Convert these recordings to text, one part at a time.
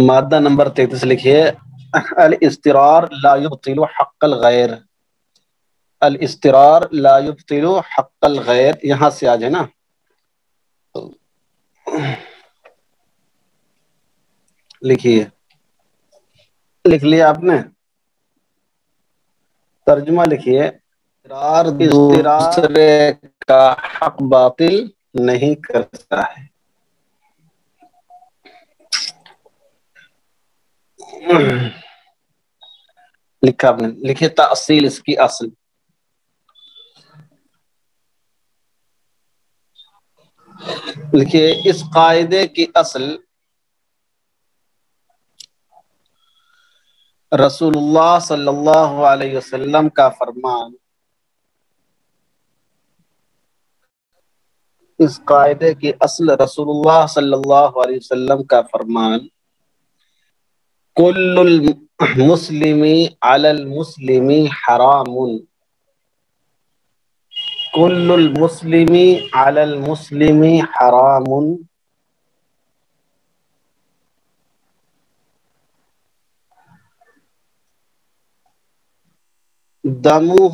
مادہ نمبر 33 لکھیے، الاسترار لا يبطل حق الغیر. الاسترار لا يبطل حق الغیر، یہاں سے آ جائے نا. لکھیے، لکھ لیا آپ نے؟ ترجمہ لکھیے، اقرار دوسرے کا حق باطل نہیں کرتا ہے. لکھا آپ نے؟ لکھیے تاصیل اس کی اصل. لکھیے اس قاعدے کی اصل رسول اللہ صلی اللہ علیہ وسلم کا فرمان. اس قاعدے کی اصل رسول اللہ صلی اللہ علیہ وسلم کا فرمان، کل المسلم علی المسلم حرام، کل المسلم علی المسلم حرام، دمہ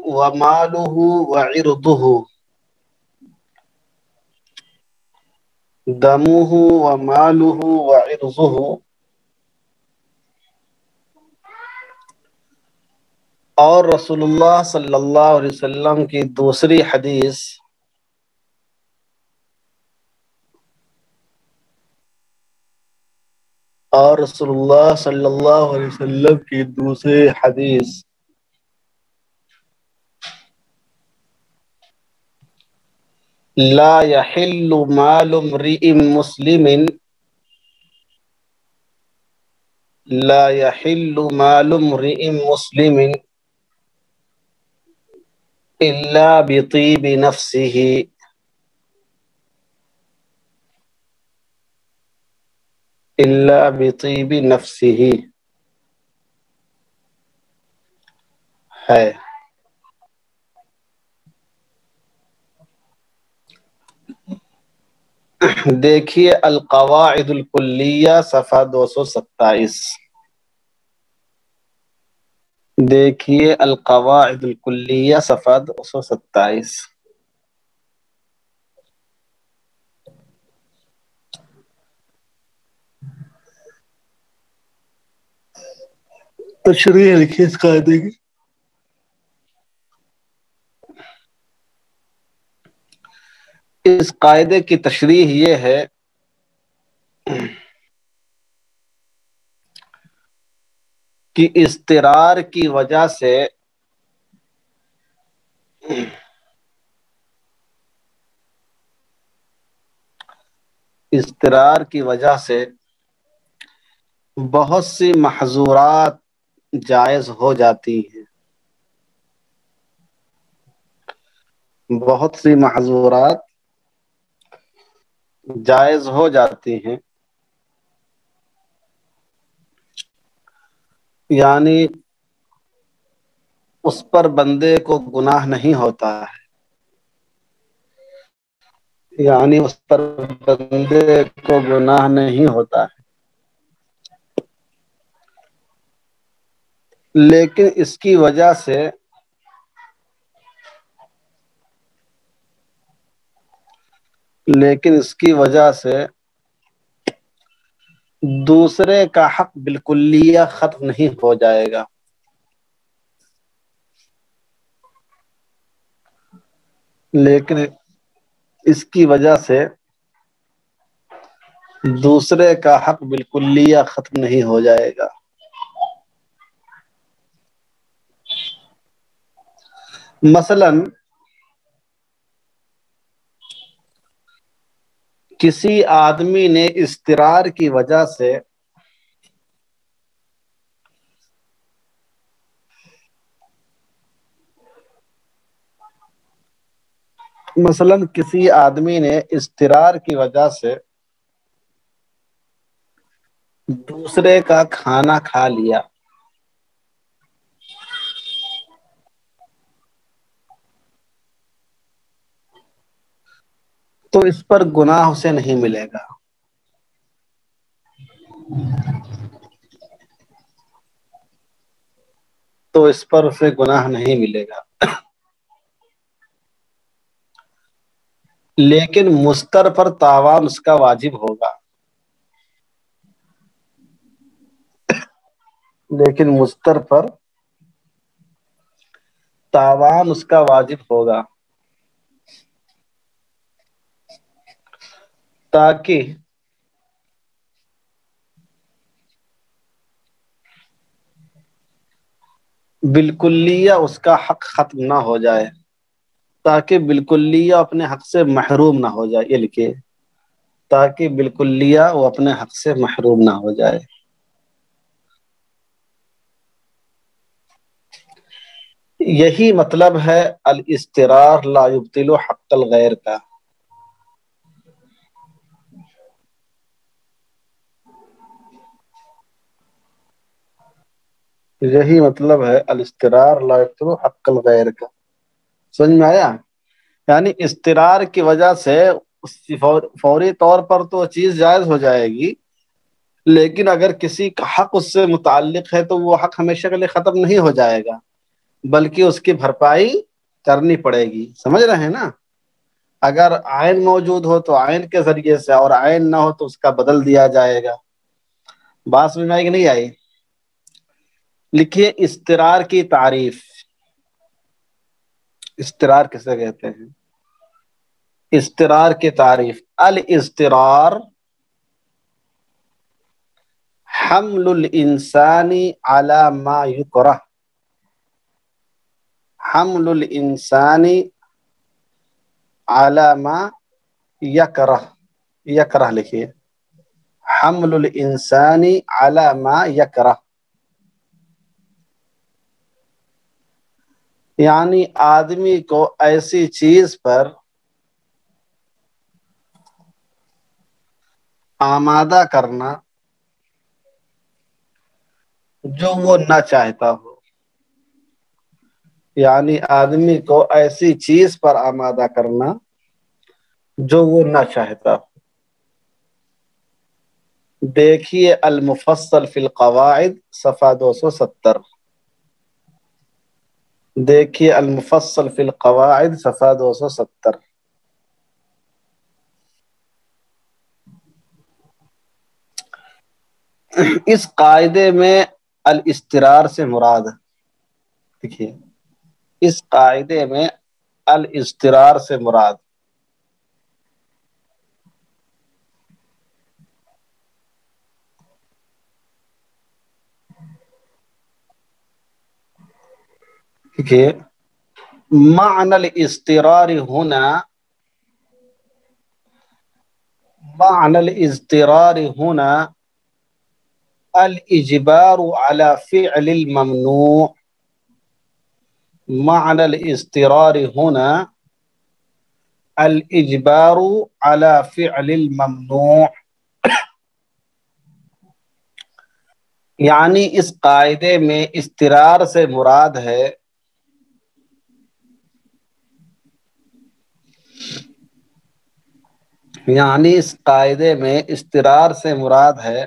ومالہ وعرضہ، دمہ ومالہ وعرضہ. اور رسول اللہ صلی اللہ علیہ وسلم کی دوسری حدیث، اور رسول اللہ صلی اللہ علیہ وسلم کی دوسری حدیث، لا يحل مال امرئ مسلم، لا يحل مال امرئ مسلم الا بطیب نفسه، الا بطیب نفسه ہے. دیکھیے القواعد الکلیہ صفحہ 227. دیکھیے القواعد الکلیہ صفحہ 227. تشریح لکھیے اس قاعدے کی. اس قاعدے کی تشریح یہ ہے کہ اضطرار کی وجہ سے اضطرار کی وجہ سے بہت سی محظورات جائز ہو جاتی ہیں، بہت سی محظورات جائز ہو جاتی ہیں. یعنی اس پر بندے کو گناہ نہیں ہوتا ہے، یعنی اس پر بندے کو گناہ نہیں ہوتا ہے، لیکن اس کی وجہ سے دوسرے کا حق بالکلیہ ختم نہیں ہو جائے گا. لیکن اس کی وجہ سے دوسرے کا حق بالکلیہ ختم نہیں ہو جائے گا. مثلا کسی آدمی نے اضطرار کی وجہ سے کسی آدمی نے اضطرار کی وجہ سے دوسرے کا کھانا کھا لیا، تو اس پر گناہ اسے نہیں ملے گا. تو اس پر اسے گناہ نہیں ملے گا، لیکن مستر پر تاوان اس کا واجب ہوگا، لیکن مستر پر تاوان اس کا واجب ہوگا، تاکہ بالکلیہ اس کا حق ختم نہ ہو جائے، تاکہ بالکلیہ اپنے حق سے محروم نہ ہو جائے، یہ لکھیے، تاکہ بالکلیہ وہ اپنے حق سے محروم نہ ہو جائے۔ یہی مطلب ہے الاضطرار لا یبطل حق الغیر کا۔ یہی مطلب ہے الاضطرار لا یبطل حق الغیر کا، سمجھ میں آیا؟ یعنی اضطرار کی وجہ سے فوری طور پر تو چیز جائز ہو جائے گی، لیکن اگر کسی کا حق اس سے متعلق ہے تو وہ حق ہمیشہ کے لیے ختم نہیں ہو جائے گا، بلکہ اس کی بھرپائی کرنی پڑے گی، سمجھ رہے ہیں نا؟ اگر عین موجود ہو تو عین کے ذریعے سے، اور عین نہ ہو تو اس کا بدل دیا جائے گا۔ بات سمجھ میں آئی کہ نہیں آئی؟ لکھیے اضطرار کی تعریف۔ اضطرار کسے کہتے ہیں؟ اضطرار کی تعریف: الاضطرار حمل الانسان على ما يكره، حمل الانسان على ما يكره، يكره لکھیے، حمل الانسان على ما يكره، یعنی آدمی کو ایسی چیز پر آمادہ کرنا جو وہ نہ چاہتا ہو، یعنی آدمی کو ایسی چیز پر آمادہ کرنا جو وہ نہ چاہتا ہو۔ دیکھیے المفصل فی القواعد صفحہ 270، دیکھیے المفصل فی القواعد صفحہ 270۔ اس قاعدے میں الاضطرار سے مراد، دیکھیے اس قاعدے میں الاضطرار سے مراد دیکھیے معنی الاضطرار هنا، معنی الاضطرار هنا الاجبار على فعل الممنوع، معنى الاضطرار هنا الاجبار على فعل الممنوع، یعنی اس قاعدے میں اضطرار سے مراد ہے یعنی اس قاعدے میں اضطرار سے مراد ہے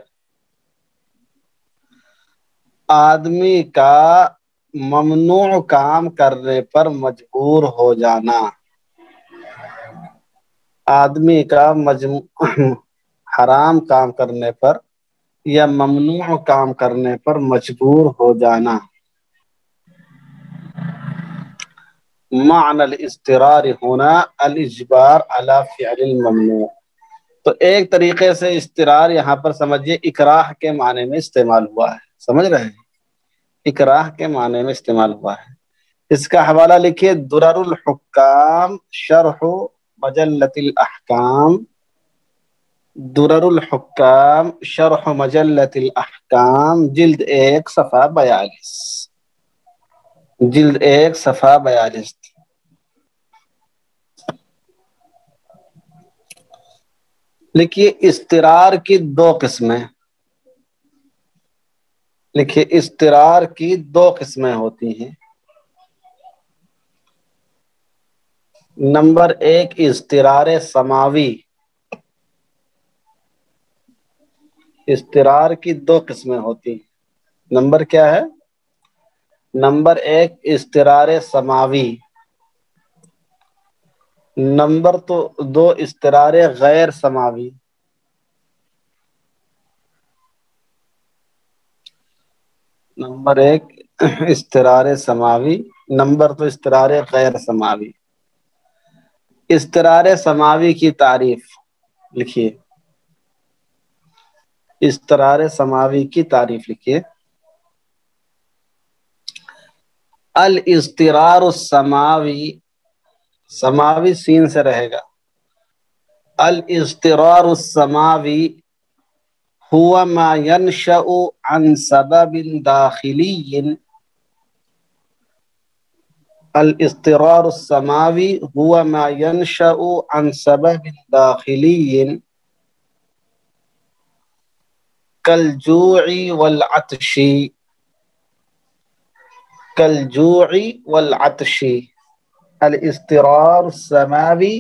آدمی کا ممنوع کام کرنے پر مجبور ہو جانا، آدمی کا حرام کام کرنے پر یا ممنوع کام کرنے پر مجبور ہو جانا۔ معنی الاضطرار ہونا الاجبار علی فعل الممنوع، تو ایک طریقے سے اضطرار یہاں پر سمجھیے اکراہ کے معنی میں استعمال ہوا ہے، سمجھ رہے ہیں؟ اکراہ کے معنی میں استعمال ہوا ہے۔ اس کا حوالہ لکھیے درر الحکام شرح مجلۃ الاحکام، درر الحکام شرح مجلۃ الاحکام، جلد 1 صفحہ 42، جلد 1 صفحہ 42۔ لکھیے اضطرار کی دو قسمیں، لکھیے اضطرار کی دو قسمیں ہوتی ہیں۔ نمبر 1 اضطرار سماوی، اضطرار کی دو قسمیں ہوتی ہیں۔ نمبر کیا ہے؟ نمبر 1 استقرار سماوی، نمبر 2 استقرار غیر سماوی۔ نمبر 1 استقرار سماوی، نمبر 2 استقرار غیر سماوی۔ استقرار سماوی کی تعریف لکھیے، استقرار سماوی کی تعریف لکھیے۔ الاضطرار السماوی، سماوی سین سے رہے گا، الاضطرار السماوی هو ما ينشأ عن سبب داخلي، الاضطرار السماوی هو ما ينشأ عن سبب داخلي كالجوع والعطش، كالجوع والعطش۔ الاضطرار السماوی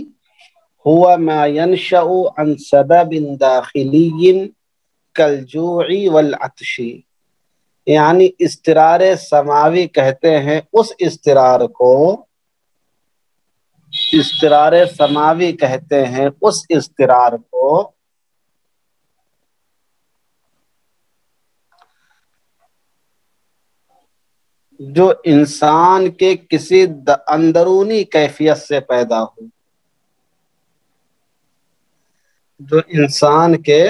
هو ما ينشأ عن سبب داخلي كالجوع والعطش، یعنی اضطرار سماوی کہتے ہیں اس اضطرار کو، اضطرار سماوی کہتے ہیں اس اضطرار کو جو انسان کے کسی اندرونی کیفیت سے پیدا ہو، جو انسان کے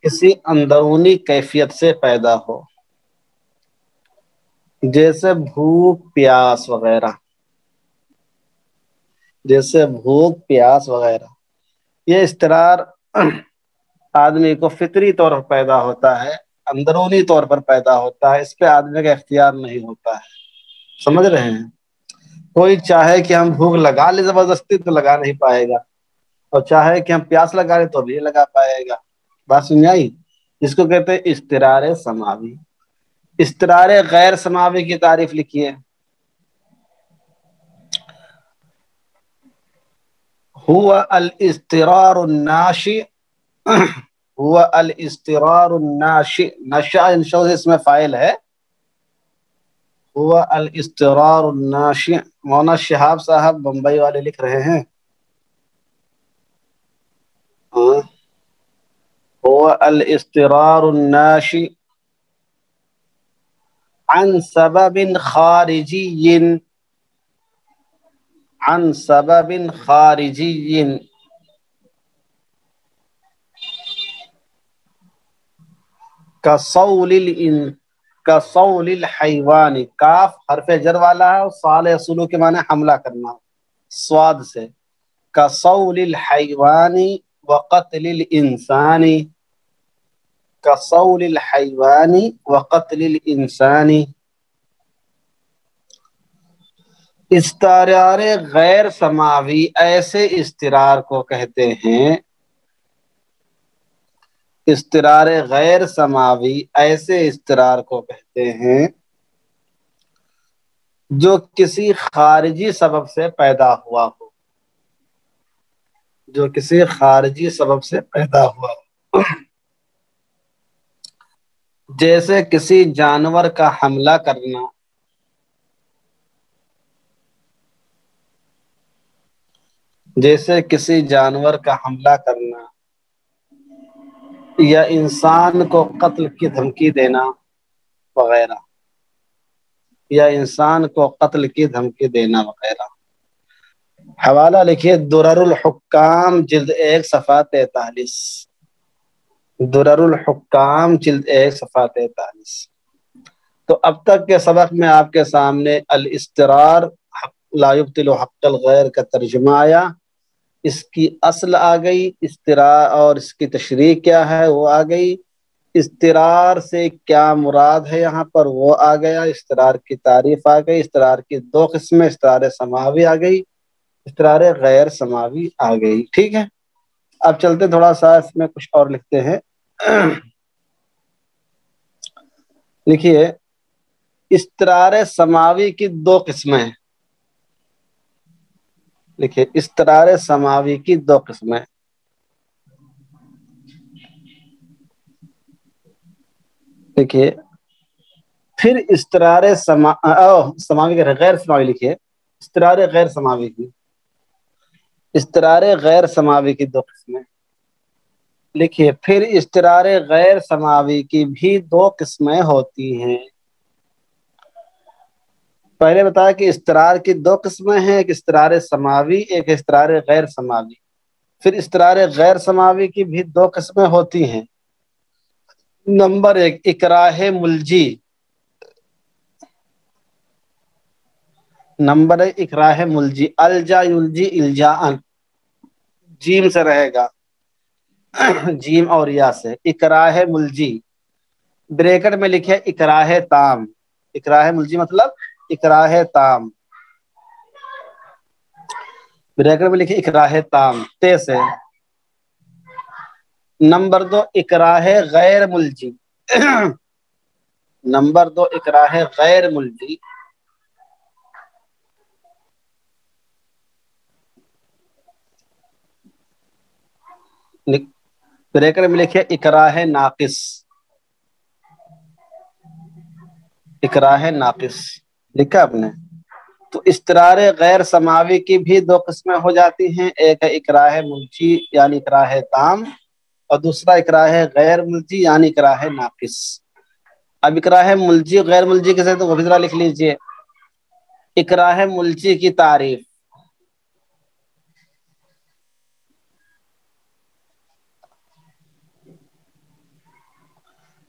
کسی اندرونی کیفیت سے پیدا ہو، جیسے بھوک پیاس وغیرہ، جیسے بھوک پیاس وغیرہ۔ یہ اضطرار آدمی کو فطری طور پر پیدا ہوتا ہے، اندرونی طور پر پیدا ہوتا ہے، اس پہ آدمی کا اختیار نہیں ہوتا ہے، سمجھ رہے ہیں؟ کوئی چاہے کہ ہم بھوک لگا لیں زبردستی تو لگا نہیں پائے گا، اور چاہے کہ ہم پیاس لگا لیں تو بھی لگا پائے گا۔ بات سمجھ آئی؟ اس کو کہتے ہیں اضطرار سماوی۔ اضطرار غیر سماوی کی تعریف لکھیے۔ هو الاضطرار الناشئ، هو الاضطرار الناشئ، نشأ انشاء اس میں فاعل ہے، هو الاضطرار الناشئ۔ مولانا شہاب صاحب بمبئی والے لکھ رہے ہیں، هو الاضطرار الناشئ عن سبب خارجی، عن سبب خارجی کصول الحیوان، کاف حرف جر والا ہے اور صال یصولو کے معنی حملہ کرنا، سواد سے، کصول الحیوان وقتل الانسان، کصول الحیوان وقتل الانسان۔ استقرار غیر سماوی ایسے اضطرار کو کہتے ہیں، استقرار غیر سماوی ایسے اضطرار کو کہتے ہیں جو کسی خارجی سبب سے پیدا ہوا ہو، جو کسی خارجی سبب سے پیدا ہوا ہو، جیسے کسی جانور کا حملہ کرنا، جیسے کسی جانور کا حملہ کرنا، یا انسان کو قتل کی دھمکی دینا وغیرہ، یا انسان کو قتل کی دھمکی دینا وغیرہ۔ حوالہ لکھیے درر الحکام جلد 1 صفحہ 43، درر الحکام جلد 1 صفحہ 43۔ تو اب تک کے سبق میں آپ کے سامنے الاضطرار لا یبطل حق الغیر کا ترجمہ آیا، اس کی اصل آ گئی، اضطرار اور اس کی تشریح کیا ہے وہ آ گئی، اضطرار سے کیا مراد ہے یہاں پر وہ آ گیا، اضطرار کی تعریف آ گئی، اضطرار کی 2 قسمیں، اضطرار سماوی آ گئی، اضطرار غیر سماوی آ گئی، ٹھیک ہے؟ اب چلتے تھوڑا سا اس میں کچھ اور لکھتے ہیں۔ لکھیے اضطرار سماوی کی 2 قسمیں، لکھیے اضطرار سماوی کی 2 قسمیں۔ دیکھیے پھر سماوی کے غیر سماوی لکھیے، استرار غیر سماوی کی، استرار غیر سماوی کی دو قسمیں لکھیے. پھر استرار غیر سماوی کی بھی دو قسمیں ہوتی ہیں. پہلے بتایا کہ استرار کی دو قسمیں ہیں، ایک استرار سماوی، ایک استرار غیر سماوی. پھر استرار غیر سماوی کی بھی دو قسمیں ہوتی ہیں. نمبر ایک، اکراہ ملجی. نمبر ایک، اکراہ ملجی. الجا یلجی الجاءن، جیم سے رہے گا، جیم اور یا سے. اکراہ ملجی بریکٹ میں لکھے اکراہ تام. اکراہ ملجی مطلب اکراہ تام، بریکٹ میں لکھے اکراہ تام تے سے. نمبر دو، اکراہ غیر ملجی. نمبر دو، اکراہ غیر ملجی. بریکٹ میں لکھے اکراہ ناقص. اکراہ ناقص لکھا آپ نے. تو استرار غیر سماوی کی بھی دو قسمیں ہو جاتی ہیں، ایک ہے اکراہ ملجی یعنی اکراہ تام، اور دوسرا اکراہ غیر ملجی یعنی اکراہ ناقص. اب اکراہ ملجی غیر ملجی کے ساتھ تو وہ بھی ذرا لکھ لیجئے. اکراہ ملجی کی تعریف،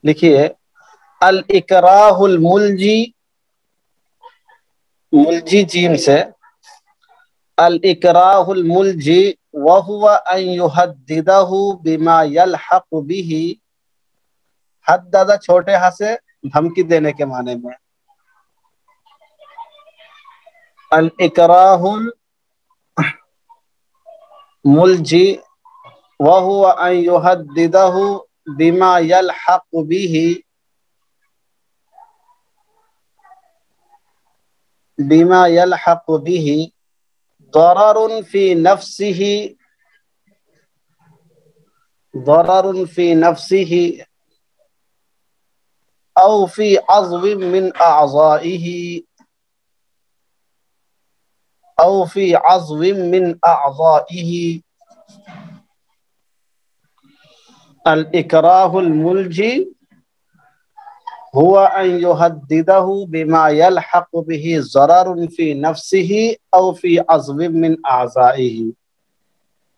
لکھیے الاکراہ الملجی، ملجی جیم سے، الاکراہ الملجی وهو ان يهدده بما يلحق به. حدد چھوٹے ہاں سے دھمکی دینے کے معنی میں. الاکراہ الملجی وهو ان يهدده بما يلحق به، بما يلحق به ضرر في نفسه، ضرر في نفسه او في عضو من اعضائه، او في عضو من اعضائه. الاکراہ الملجی هو ان يهدده بما يلحق به ضرر في نفسه او في عضو من اعضائه.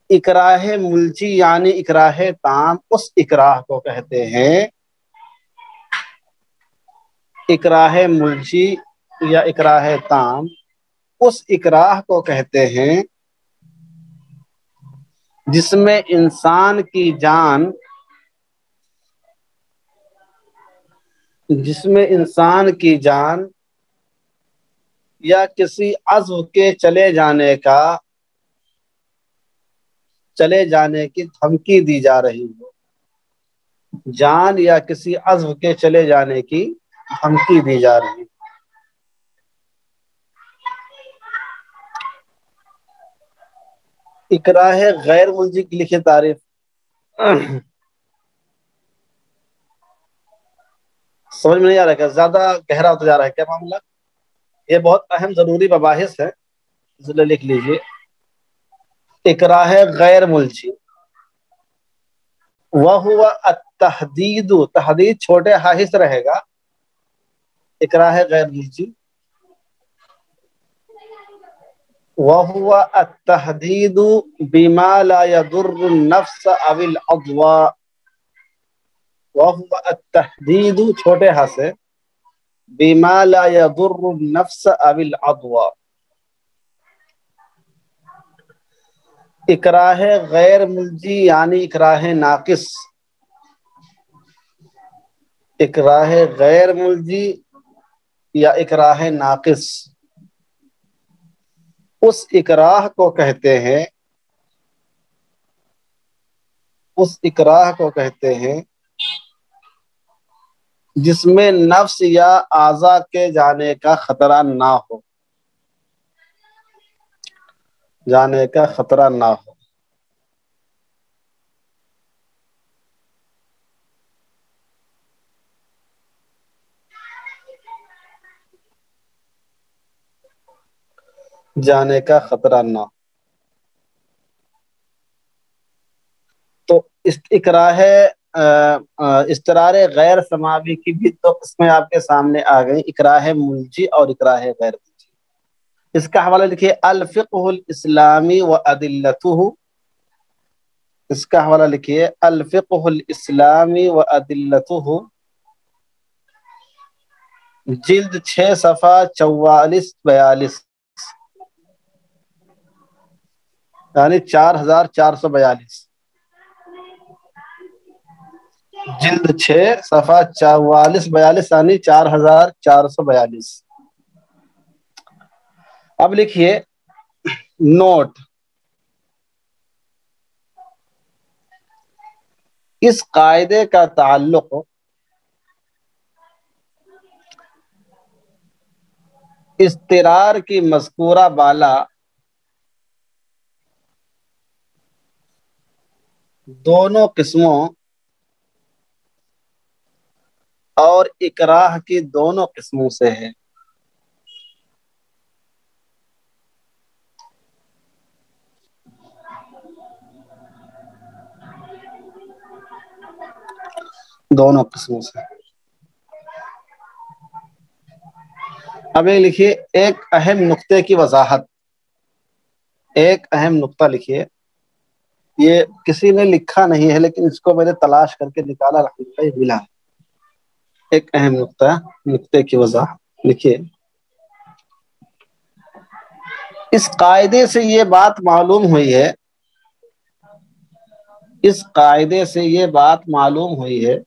اکراہ ملجی یعنی اکراہ تام اس اکراہ کو کہتے ہیں، اکراہ ملجی یا اکراہ تام اس اکراہ کو کہتے ہیں جس میں انسان کی جان، جس میں انسان کی جان یا کسی عضو کے چلے جانے کی دھمکی دی جا رہی ہو. جان یا کسی عضو کے چلے جانے کی دھمکی دی جا رہی ہے. اکراہ غیر ملجی کی لکھے تعریف. سمجھ میں نہیں آ رہا، کیا زیادہ گہرا ہوتا جا رہا ہے کیا معاملہ؟ یہ بہت اہم ضروری مباحث ہے، اس لیے لکھ لیجیے. اکراہ غیر ملجی وہو التحدید، تحدید چھوٹے ہاں سے رہے گا. اکراہ غیر ملجی وهو التحدید بما لا يضر النفس او العضو، وهو التحدید چھوٹے ہاں سے بما لا يضر النفس او العضو. اکراہ غیر ملجی یعنی اکراہ ناقص. اکراہ غیر ملجی یا اکراہ ناقص اس اکراہ کو کہتے ہیں، اس اکراہ کو کہتے ہیں جس میں نفس یا اعضاء کے جانے کا خطرہ نہ ہو، جانے کا خطرہ نہ ہو. جانے کا خطرہ نہ. تو اکراہ استرار غیر سماوی کی بھی دو قسمیں آپ کے سامنے آ گئی، اکراہ ملجی اور اکراہ غیر ملجی. اس کا حوالہ لکھیے الفقہ الاسلامی و ادلتہ. اس کا حوالہ لکھیے الفقہ الاسلامی و ادلتہ، جلد 6 صفحہ 4442، یعنی 4442، جلد 6 صفحہ 4442، یعنی 4442. اب لکھیے نوٹ، اس قاعدے کا تعلق استرار کی مذکورہ بالا دونوں قسموں اور اکراہ کی دونوں قسموں سے ہے. دونوں قسموں سے. اب یہ لکھیے ایک اہم نقطے کی وضاحت، ایک اہم نقطہ لکھیے، یہ کسی نے لکھا نہیں ہے لیکن اس کو میں نے تلاش کر کے نکالا، الحمدللہ یہ ملا. ایک اہم نقطہ، نقطے کی وضاحت لکھیے. اس قاعدے سے یہ بات معلوم ہوئی ہے، اس قاعدے سے یہ بات معلوم ہوئی ہے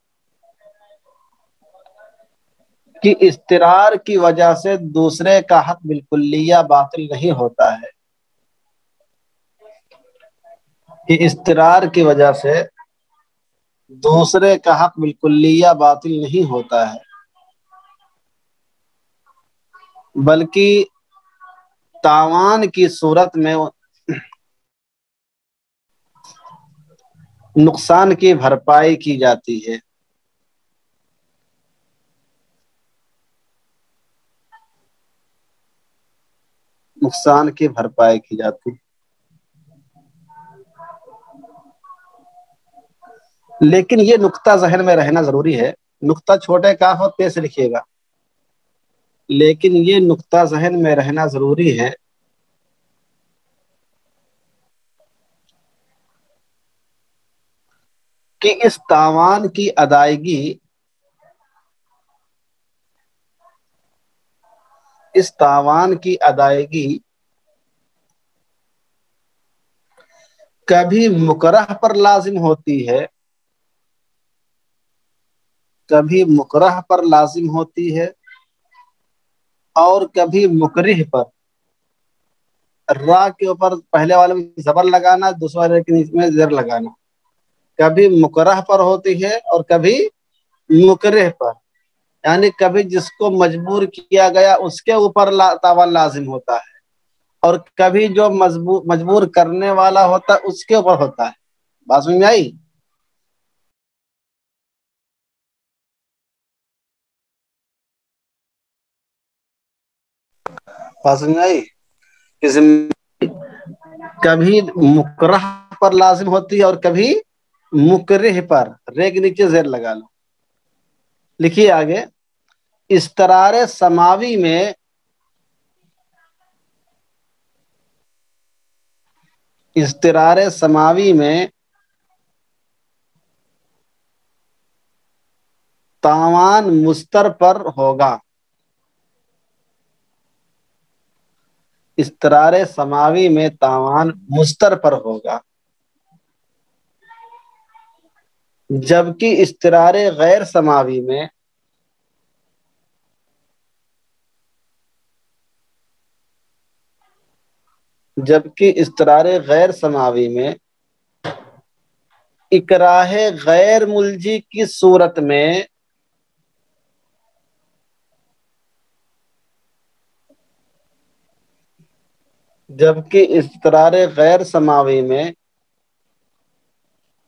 کہ استرار کی وجہ سے دوسرے کا حق بالکلیہ باطل نہیں ہوتا ہے، کہ استرار کی وجہ سے دوسرے کا حق بالکلیہ باطل نہیں ہوتا ہے، بلکہ تاوان کی صورت میں نقصان کی بھرپائی کی جاتی ہے. نقصان کی بھرپائی کی جاتی ہے. لیکن یہ نقطہ ذہن میں رہنا ضروری ہے، نقطہ چھوٹے کا ہو تیز لکھیے گا، لیکن یہ نقطہ ذہن میں رہنا ضروری ہے کہ اس تاوان کی ادائیگی، اس تاوان کی ادائیگی کبھی مکرہ پر لازم ہوتی ہے، کبھی مکرہ پر لازم ہوتی ہے، اور کبھی مکرہ پر. را کے اوپر پہلے والے میں زبر لگانا، دوسرے والے کے نیچے میں زیر لگانا. کبھی مکرہ پر ہوتی ہے اور کبھی مکرہ پر، یعنی کبھی جس کو مجبور کیا گیا اس کے اوپر تاوان لازم ہوتا ہے، اور کبھی جو مجبور کرنے والا ہوتا ہے اس کے اوپر ہوتا ہے. بات سمجھ میں آئی؟ بات سمجھ میں آئی؟ کبھی مکرہ پر لازم ہوتی ہے اور کبھی مکرہ پر. رے کے نیچے زیر لگا لو. لکھیے آگے، استرار سماوی میں استرار سماوی میں تاوان مستر پر ہوگا. استرار سماوی میں تاوان مستر پر ہوگا، جبکہ استرار غیر سماوی میں اکراہ غیر ملجی کی صورت میں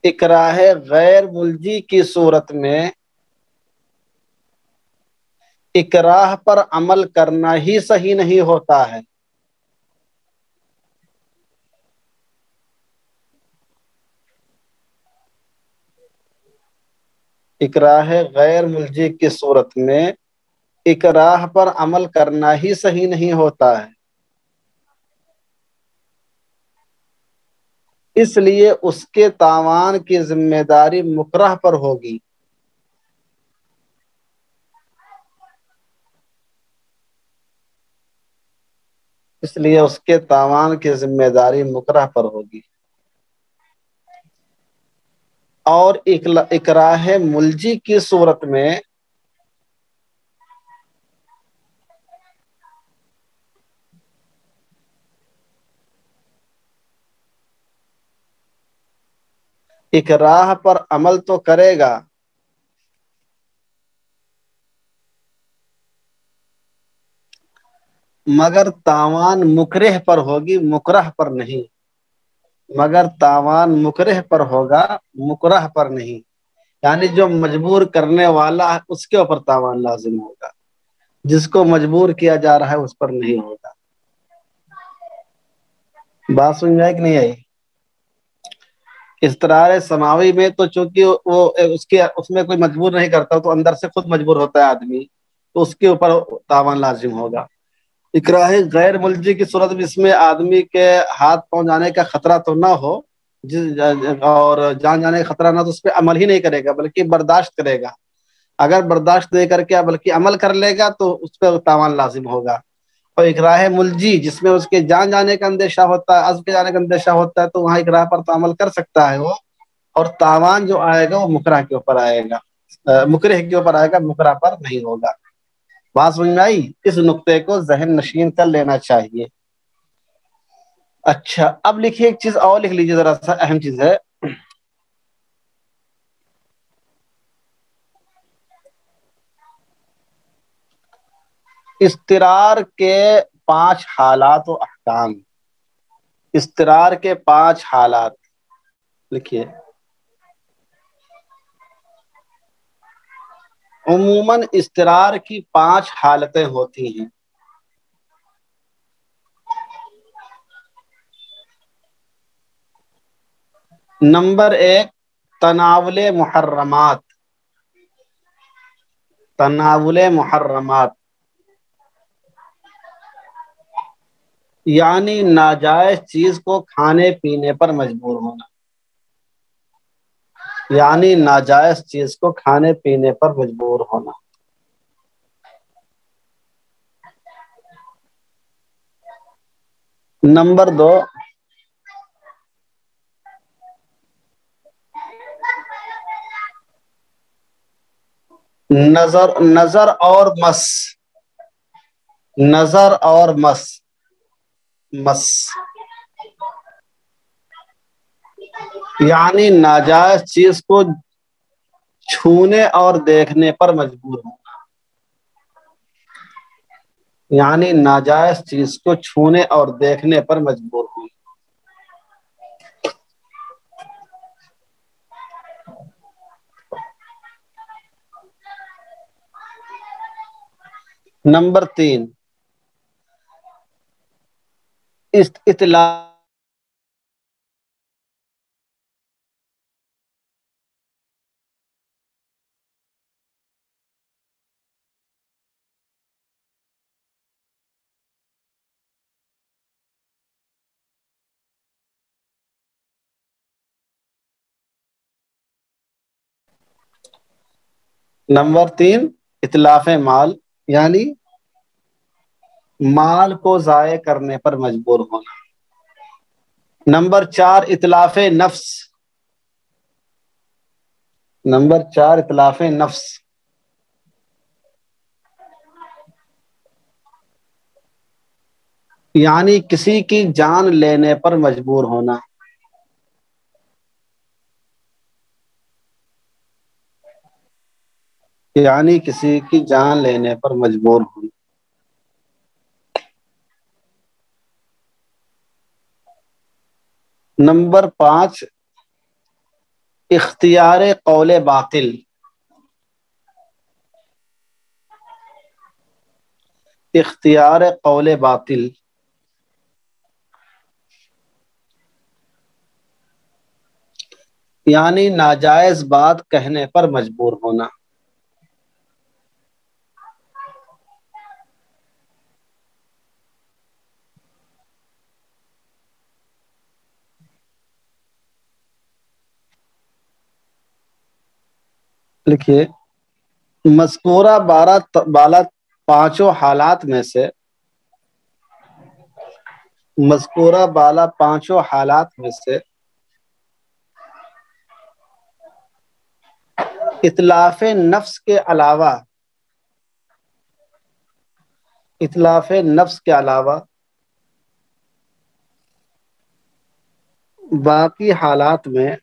اکراہ غیر ملجی کی صورت میں اکراہ پر عمل کرنا ہی صحیح نہیں ہوتا ہے. اکراہ غیر ملجی کی صورت میں اکراہ پر عمل کرنا ہی صحیح نہیں ہوتا ہے، اس لیے اس کے تاوان کی ذمہ داری مکرہ پر ہوگی۔ اس لیے اس کے تاوان کی ذمہ داری مکرہ پر ہوگی۔ اور اکراہ ملجی کی صورت میں اکراہ پر عمل تو کرے گا، مگر تاوان مکرہ پر ہوگی، مکرہ پر نہیں۔ مگر تاوان مکرہ پر ہوگا، مکرہ پر نہیں، یعنی جو مجبور کرنے والا ہے اس کے اوپر تاوان لازم ہوگا، جس کو مجبور کیا جا رہا ہے اس پر نہیں ہوگا۔ بات سمجھ میں آئی کہ نہیں آئی؟ اضطرار سماوی میں تو چونکہ وہ اس میں کوئی مجبور نہیں کرتا، تو اندر سے خود مجبور ہوتا ہے آدمی، تو اس کے اوپر تاوان لازم ہوگا۔ اکراہ غیر ملجی کی صورت میں اس میں آدمی کے ہاتھ پاؤں جانے کا خطرہ تو نہ ہو، اور جان جانے کا خطرہ نہ، تو اس پہ عمل ہی نہیں کرے گا بلکہ برداشت کرے گا۔ اگر برداشت نہیں کر کے بلکہ عمل کر لے گا تو اس پہ تاوان لازم ہوگا۔ اور اکراہ ملجی جس میں اس کے جان جانے کا اندیشہ ہوتا ہے، عزم کے جانے کا اندیشہ ہوتا ہے، تو وہاں اکراہ پر تو عمل کر سکتا ہے وہ، اور تاوان جو آئے گا وہ مکرہ کے اوپر آئے گا، مکرہ کے اوپر آئے گا، مکرہ پر نہیں ہوگا۔ بات سمجھ میں آئی؟ اس نقطے کو ذہن نشین کر لینا چاہیے۔ اچھا، اب لکھیے ایک چیز اور لکھ لیجیے، ذرا سا اہم چیز ہے۔ اضطرار کے 5 حالات و احکام۔ اضطرار کے 5 حالات لکھیے۔ عموماً اضطرار کی 5 حالتیں ہوتی ہیں۔ نمبر 1، تناول محرمات۔ تناول محرمات یعنی ناجائز چیز کو کھانے پینے پر مجبور ہونا، یعنی ناجائز چیز کو کھانے پینے پر مجبور ہونا۔ نمبر 2، نظر اور مس۔ نظر اور مس یعنی ناجائز چیز کو چھونے اور دیکھنے پر مجبور ہونا، یعنی ناجائز چیز کو چھونے اور دیکھنے پر مجبور ہونا۔ نمبر 3، اطلاع۔ نمبر 3، اتلاف مال، یعنی مال کو ضائع کرنے پر مجبور ہونا۔ نمبر 4، اتلاف نفس۔ نمبر 4، اتلاف نفس یعنی کسی کی جان لینے پر مجبور ہونا۔ یعنی کسی کی جان لینے پر مجبور ہونا۔ نمبر 5، اختیار قول باطل۔ اختیار قول باطل یعنی ناجائز بات کہنے پر مجبور ہونا. لکھیے مذکورہ بالا پانچوں حالات میں سے مذکورہ بالا پانچوں حالات میں سے اتلاف نفس کے علاوہ باقی حالات میں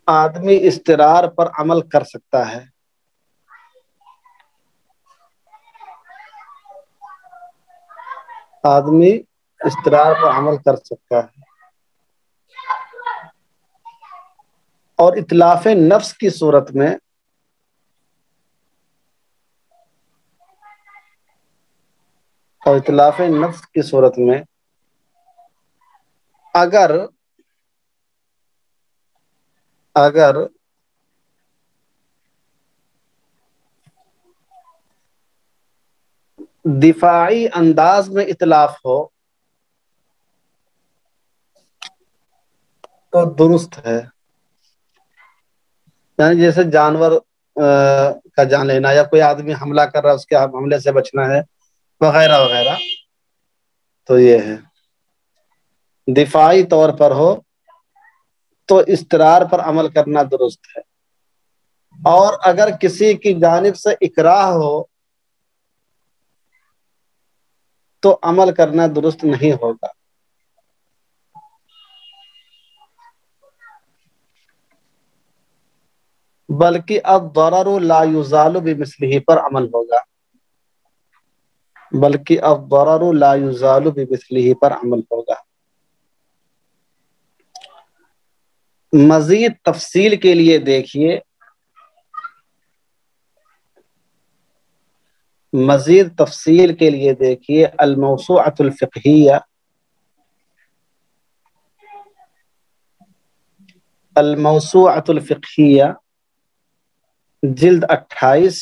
آدمی استرار پر عمل کر سکتا ہے. آدمی استرار پر عمل کر سکتا ہے. اور اتلاف نفس کی صورت میں اگر دفاعی انداز میں اتلاف ہو تو درست ہے. یعنی جیسے جانور کا جان لینا یا کوئی آدمی حملہ کر رہا ہے اس کے حملے سے بچنا ہے وغیرہ وغیرہ، تو یہ ہے. دفاعی طور پر ہو تو استرار پر عمل کرنا درست ہے. اور اگر کسی کی جانب سے اکراہ ہو تو عمل کرنا درست نہیں ہوگا. بلکہ الضرر لا یزال بمثلہ پر عمل ہوگا. پر عمل ہوگا. مزید تفصیل کے لیے دیکھیے الموسوعۃ الفقہیہ جلد 28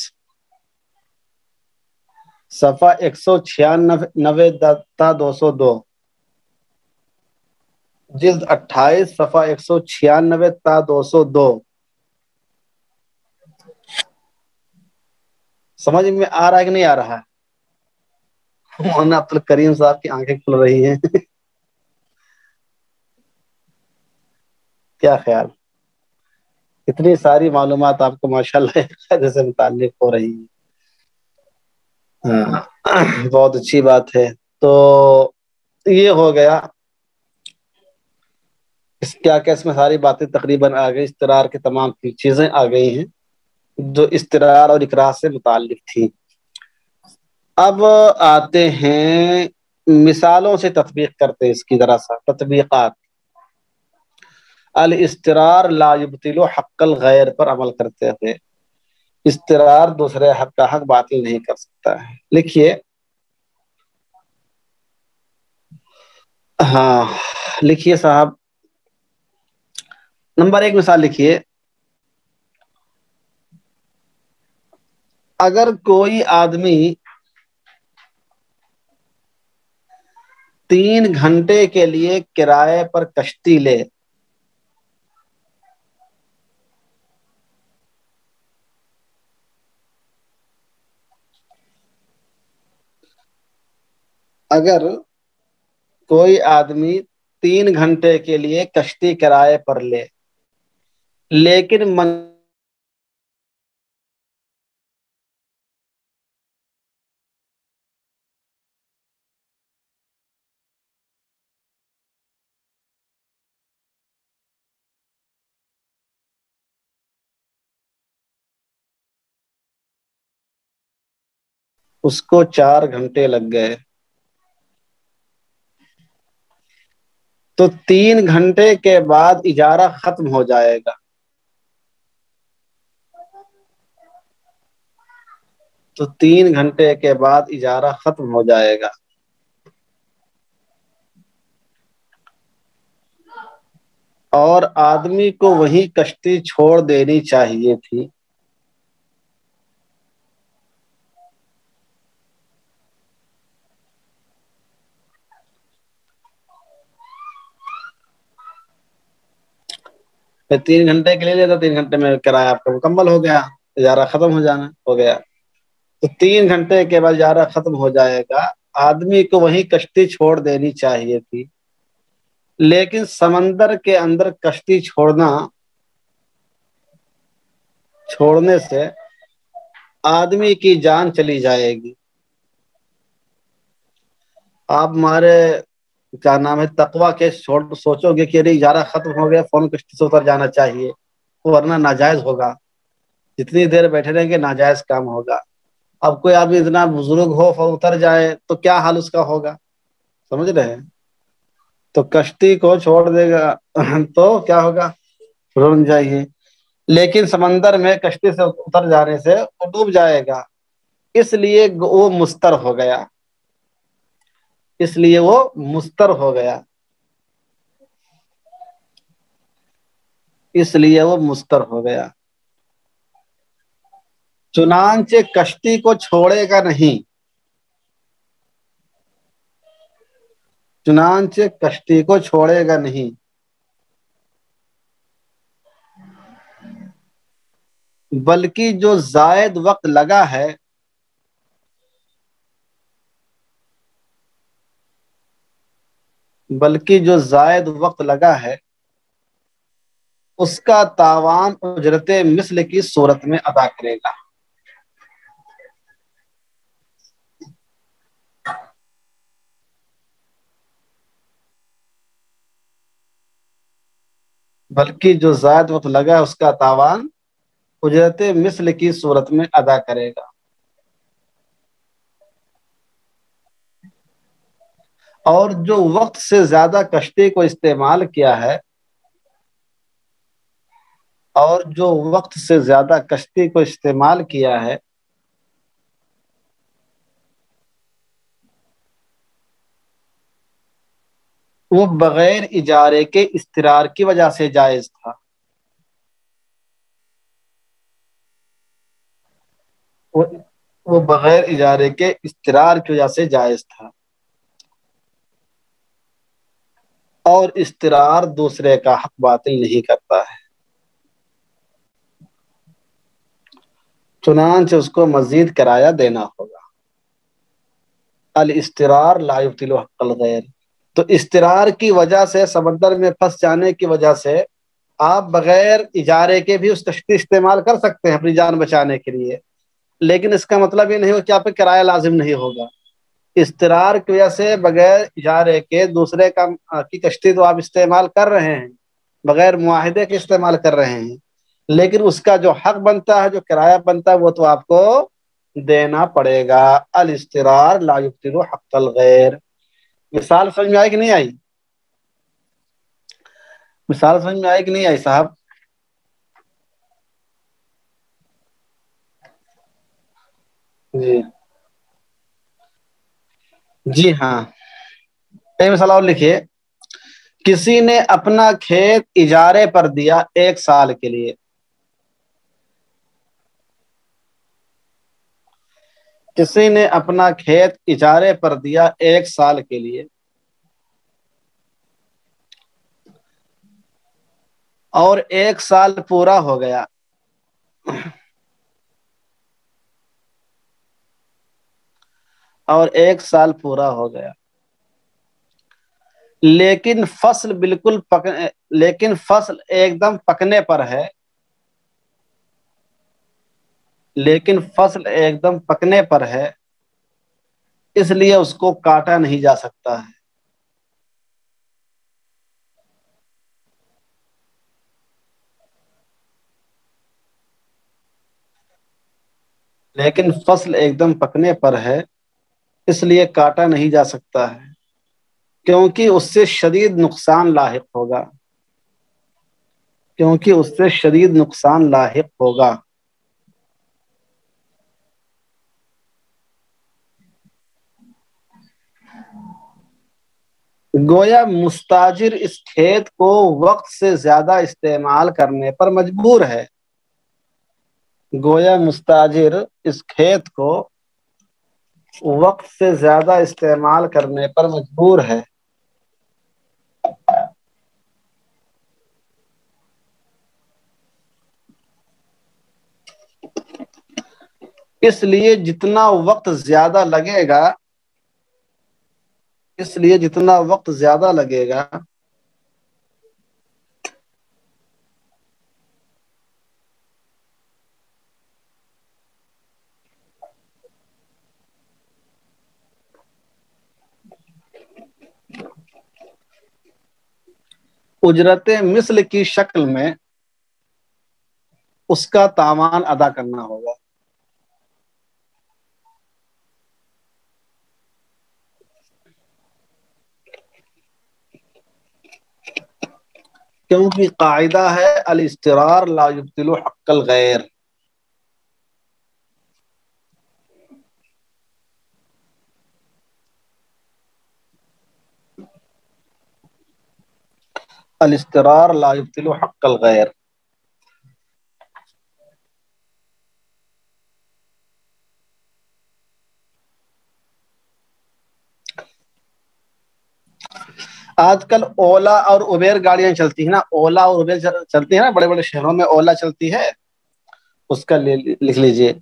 صفحہ 196 تا 202. جلد 28 صفحہ 196 تا 202. سمجھ میں آ رہا ہے کہ نہیں آ رہا ہے؟ مولانا عبد الکریم صاحب کی آنکھیں کھل رہی ہیں. کیا خیال؟ اتنی ساری معلومات آپ کو ماشاءاللہ جیسے متعلق ہو رہی ہیں. بہت اچھی بات ہے. تو یہ ہو گیا. اس میں ساری باتیں تقریباً آ گئی. استرار کی تمام چیزیں آ گئی ہیں جو استرار اور اکراہ سے متعلق تھی. اب آتے ہیں مثالوں سے تطبیق کرتے ہیں اس کی ذرا سا تطبیقات. الاسترار لا یبطل حق الغیر پر عمل کرتے ہوئے استرار دوسرے حق کا حق باطل نہیں کر سکتا ہے. لکھیے لکھیے صاحب. نمبر 1 مثال لکھیے. اگر کوئی آدمی 3 گھنٹے کے لیے کرائے پر کشتی لے اگر کوئی آدمی 3 گھنٹے کے لیے کشتی کرائے پر لے لیکن اس کو 4 گھنٹے لگ گئے تو 3 گھنٹے کے بعد اجارہ ختم ہو جائے گا. تو 3 گھنٹے کے بعد اجارہ ختم ہو جائے گا. اور آدمی کو وہی کشتی چھوڑ دینی چاہیے تھی. پھر 3 گھنٹے کے لیے تو 3 گھنٹے میں کرایہ آپ کا مکمل ہو گیا, اجارہ ختم ہو جانا ہو گیا. تو 3 گھنٹے کے بعد اجارہ ختم ہو جائے گا. آدمی کو وہی کشتی چھوڑ دینی چاہیے تھی, لیکن سمندر کے اندر کشتی چھوڑنے سے آدمی کی جان چلی جائے گی. آپ ہمارے کیا نام ہے تقوی کے سوچو گے کہ ارے اجارہ ختم ہو گیا, فون کشتی سے اتر جانا چاہیے, ورنہ ناجائز ہوگا. جتنی دیر بیٹھے رہیں گے ناجائز کام ہوگا. اب کوئی آدمی اتنا بزرگ ہو اتر جائے تو کیا حال اس کا ہوگا, سمجھ رہے ہیں؟ تو کشتی کو چھوڑ دے گا تو کیا ہوگا, رک جائیے. لیکن سمندر میں کشتی سے اتر جانے سے وہ ڈوب جائے گا, اس لیے وہ مستر ہو گیا. اس لیے وہ مستر ہو گیا. اس لیے وہ مستر ہو گیا. چنانچہ کشتی کو چھوڑے گا نہیں. چنانچہ کشتی کو چھوڑے گا نہیں. بلکہ جو زائد وقت لگا ہے اس کا تاوان اجرت مثل کی صورت میں ادا کرے گا. بلکہ جو زائد وقت لگا ہے اس کا تاوان اجرت مثل کی صورت میں ادا کرے گا. اور جو وقت سے زیادہ کشتی کو استعمال کیا ہے وہ بغیر اجارے کے استرار کی وجہ سے جائز تھا. وہ بغیر اجارے کے استرار کی وجہ سے جائز تھا. اور استرار دوسرے کا حق باطل نہیں کرتا ہے. چنانچہ اس کو مزید کرایہ دینا ہوگا. الاسترار لا یبطل حق الغیر. تو استرار کی وجہ سے, سمندر میں پھنس جانے کی وجہ سے آپ بغیر اجارے کے بھی اس کشتی استعمال کر سکتے ہیں اپنی جان بچانے کے لیے, لیکن اس کا مطلب یہ نہیں ہو کہ آپ پہ کرایہ لازم نہیں ہوگا. استرار کی وجہ سے بغیر اجارے کے دوسرے کی کشتی تو آپ استعمال کر رہے ہیں, بغیر معاہدے کے استعمال کر رہے ہیں, لیکن اس کا جو حق بنتا ہے, جو کرایہ بنتا ہے, وہ تو آپ کو دینا پڑے گا. الاسترار لا یبطل حق الغیر. مثال سمجھ میں آئی کہ نہیں آئی؟ مثال سمجھ میں آئی کہ نہیں آئی صاحب؟ جی جی ہاں. ایک مثال اور لکھیے. کسی نے اپنا کھیت اجارے پر دیا 1 سال کے لیے. کسی نے اپنا کھیت اجارے پر دیا 1 سال کے لیے, اور 1 سال پورا ہو گیا. اور 1 سال پورا ہو گیا, لیکن فصل ایک دم پکنے پر ہے. اس لیے اس کو کاٹا نہیں جا سکتا ہے. لیکن فصل ایک دم پکنے پر ہے, اس لیے کاٹا نہیں جا سکتا ہے, کیونکہ اس سے شدید نقصان لاحق ہوگا. گویا مستاجر اس کھیت کو وقت سے زیادہ استعمال کرنے پر مجبور ہے. گویا مستاجر اس کھیت کو وقت سے زیادہ استعمال کرنے پر مجبور ہے. اس لیے جتنا وقت زیادہ لگے گا اجرت مثل کی شکل میں اس کا تاوان ادا کرنا ہوگا. کیونکہ قاعدہ ہے الاسترار لا یبطل حق الغیر. الاسترار لا یبطل حق الغیر. آج کل اولا اور ابیر گاڑیاں چلتی ہیں نا، اولا اور ابیر چلتی ہیں نا، بڑے بڑے شہروں میں اولا چلتی ہے. اس کا لکھ لیجئے،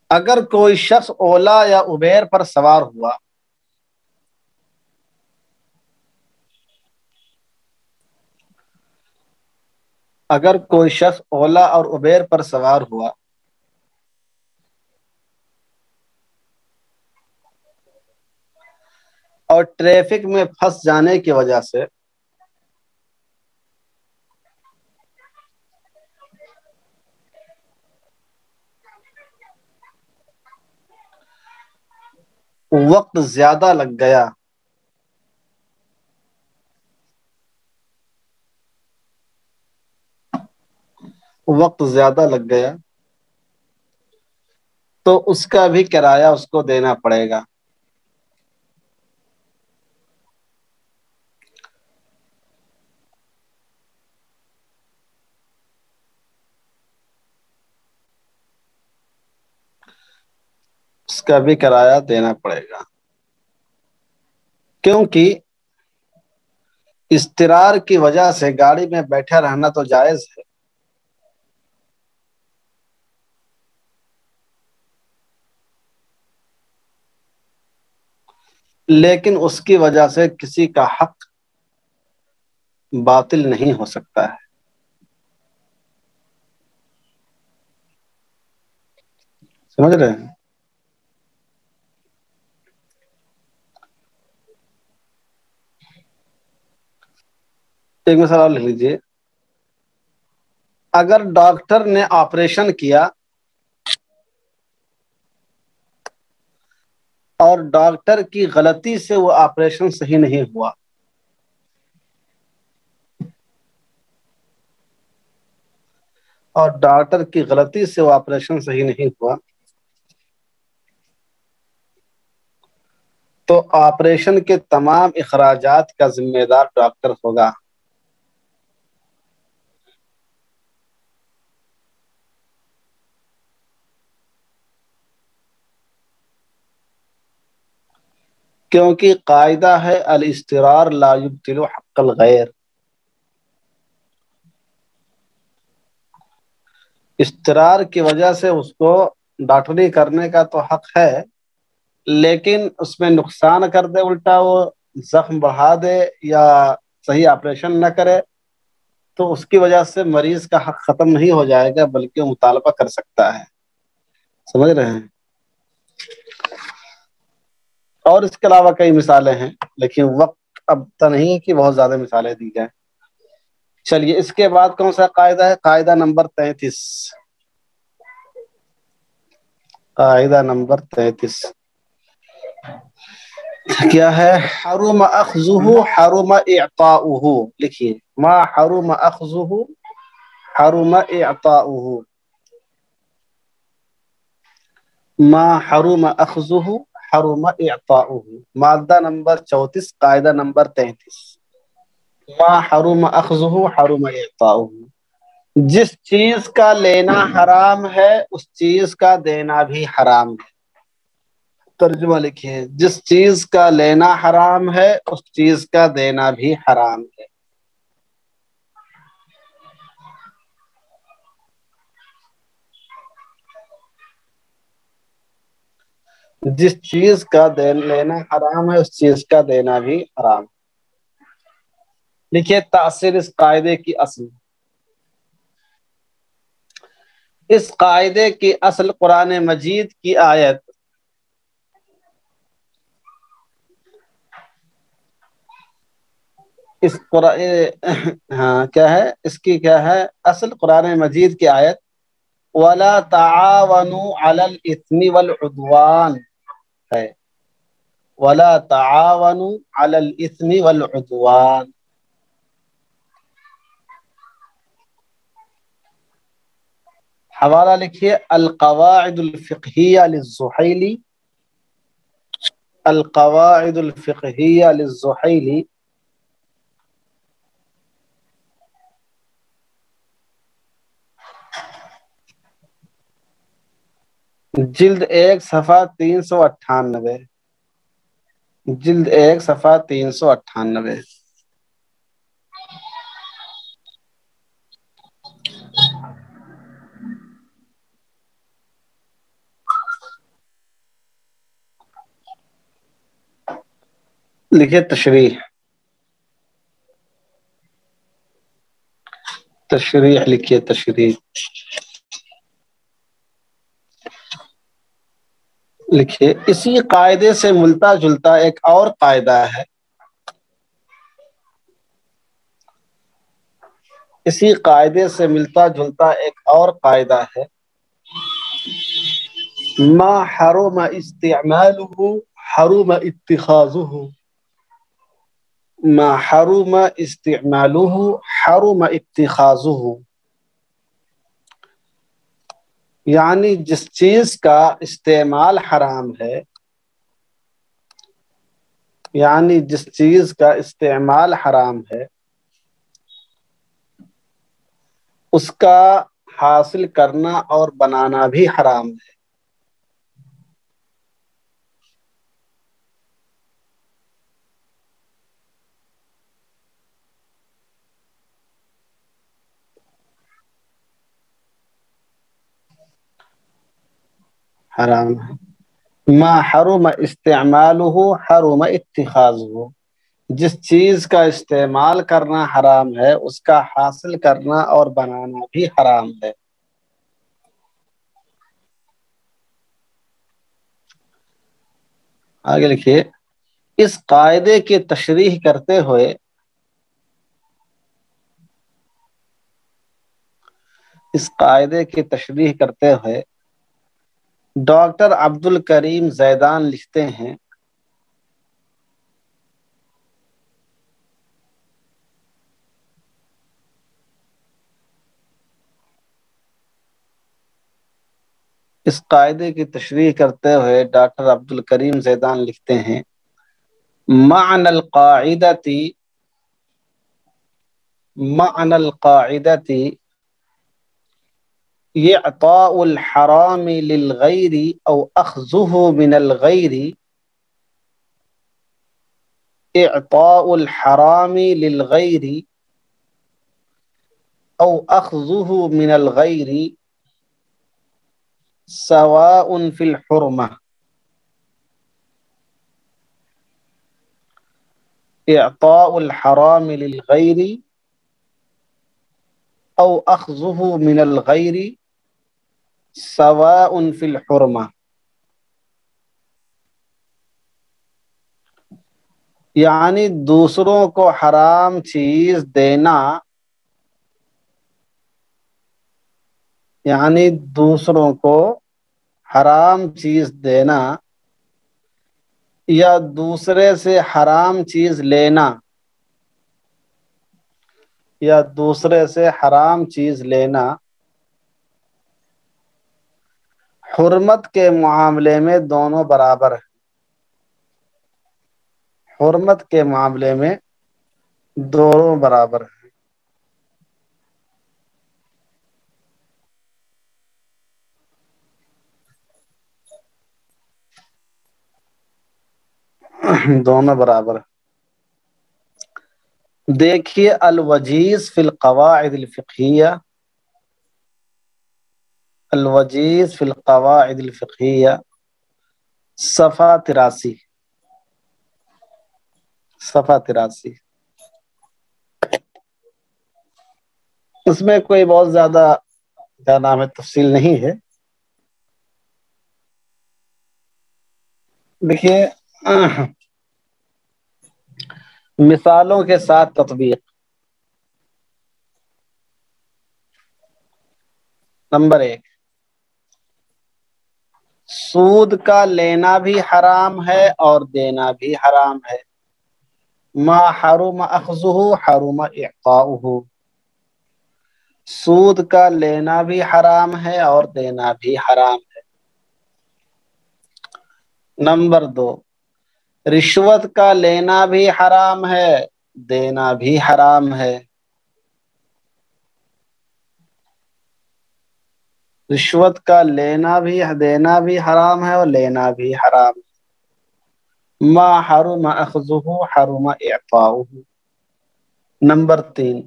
اگر کوئی شخص اولا یا ابیر پر سوار ہوا اور ٹریفک میں پھنس جانے کی وجہ سے وقت زیادہ لگ گیا تو اس کا بھی کرایہ اس کو دینا پڑے گا. اس کا بھی کرایہ دینا پڑے گا، کیونکہ اضطرار کی وجہ سے گاڑی میں بیٹھا رہنا تو جائز ہے، لیکن اس کی وجہ سے کسی کا حق باطل نہیں ہو سکتا ہے. سمجھ رہے ہیں؟ ایک مثال اور لکھ لیجیے، اگر ڈاکٹر نے آپریشن کیا اور ڈاکٹر کی غلطی سے وہ آپریشن صحیح نہیں ہوا، تو آپریشن کے تمام اخراجات کا ذمہ دار ڈاکٹر ہوگا. کیونکہ قاعدہ ہے الاسترار لا یبطل حق الغیر. استرار کی وجہ سے اس کو ڈاکٹری کرنے کا تو حق ہے، لیکن اس میں نقصان کر دے، الٹا وہ زخم بڑھا دے یا صحیح آپریشن نہ کرے، تو اس کی وجہ سے مریض کا حق ختم نہیں ہو جائے گا، بلکہ وہ مطالبہ کر سکتا ہے. سمجھ رہے ہیں؟ اور اس کے علاوہ کئی مثالیں ہیں، لیکن وقت اب تو نہیں کہ بہت زیادہ مثالیں دی جائیں. چلیے، اس کے بعد کون سا قاعدہ ہے؟ قاعدہ نمبر 33. قاعدہ نمبر 33 کیا ہے؟ حرم اخذہ حرم اعطاؤہ. لکھیے، ما حرم اخذہ حرم اعطاؤہ. ما حرم اخذہ حرم اعطاؤہ، مادہ نمبر 34 قاعدہ نمبر 33، ما حرم اخذہ حرم اعطاؤہ، جس چیز کا لینا حرام ہے اس چیز کا دینا بھی حرام ہے۔ ترجمہ لکھیے، جس چیز کا لینا حرام ہے اس چیز کا دینا بھی حرام ہے۔ جس چیز کا لینا حرام ہے اس چیز کا دینا بھی حرام ہے۔ لکھیے تاثیر اس قاعدے کی اصل، اس قاعدے کی اصل قرآن مجید کی آیت ہاں کیا ہے اس کی، کیا ہے اصل قرآن مجید کی آیت وَلَا تَعَاوَنُوا عَلَى الْإِثْمِ وَالْعُدْوَانِ ہے، وَلَا تَعَاوَنُوا عَلَى الْإِثْمِ وَالْعُدْوَانِ۔ حوالہ لکھیے القواعد الفقہیہ للزحیلی، القواعد الفقہیہ للزحیلی، جلد 1 صفحہ 398، جلد 1 صفحہ 398۔ لکھیے تشریح، تشریح لکھیے تشریح، لکھیے اسی قاعدے سے ملتا جلتا ایک اور قاعدہ ہے، اسی قاعدے سے ملتا جلتا ایک اور قاعدہ ہے، ما حرم استعمالہ حرم اتخاذہ، ما حرم استعمالہ حرم اتخاذہ، یعنی جس چیز کا استعمال حرام ہے، یعنی جس چیز کا استعمال حرام ہے اس کا حاصل کرنا اور بنانا بھی حرام ہے۔ حرام ہے۔ ما حرم استعمالہ حرم اتخاذہ، جس چیز کا استعمال کرنا حرام ہے اس کا حاصل کرنا اور بنانا بھی حرام ہے۔ آگے لکھیے اس قاعدے کی تشریح کرتے ہوئے، اس قاعدے کی تشریح کرتے ہوئے ڈاکٹر عبد الکریم زیدان لکھتے ہیں، اس قاعدے کی تشریح کرتے ہوئے ڈاکٹر عبد الکریم زیدان لکھتے ہیں معنی القاعدۃ، معنی القاعدۃ اعطاء الحرام للغیر او اخذہ من الغیر، اعطاء الحرام للغیر او اخذہ من الغیر سواء فی الحرمہ، اعطاء الحرام للغیر او اخذہ من الغیر سواء فی الحرمہ، یعنی دوسروں کو حرام چیز دینا، یعنی دوسروں کو حرام چیز دینا یا دوسرے سے حرام چیز لینا، یا دوسرے سے حرام چیز لینا حرمت کے معاملے میں دونوں برابر ہیں۔ حرمت کے معاملے میں دونوں برابر ہیں، دونوں برابر۔ دیکھیے الوجیز فی القواعد الفقہیہ، الوجیز فی القواعد الفقہیہ، صفحہ 83، صفحہ 83۔ اس میں کوئی بہت زیادہ کیا نام ہے تفصیل نہیں ہے۔ دیکھیے مثالوں کے ساتھ تطبیق۔ نمبر 1، سود کا لینا بھی حرام ہے اور دینا بھی حرام ہے۔ ما حرم اخذہ حرم اعطاؤہ، سود کا لینا بھی حرام ہے اور دینا بھی حرام ہے۔ نمبر 2، رشوت کا لینا بھی حرام ہے، دینا بھی حرام ہے۔ رشوت کا لینا بھی دینا بھی حرام ہے اور لینا بھی حرام ہے۔ ما حرم اخذہ حرم اعطاؤہ۔ نمبر 3،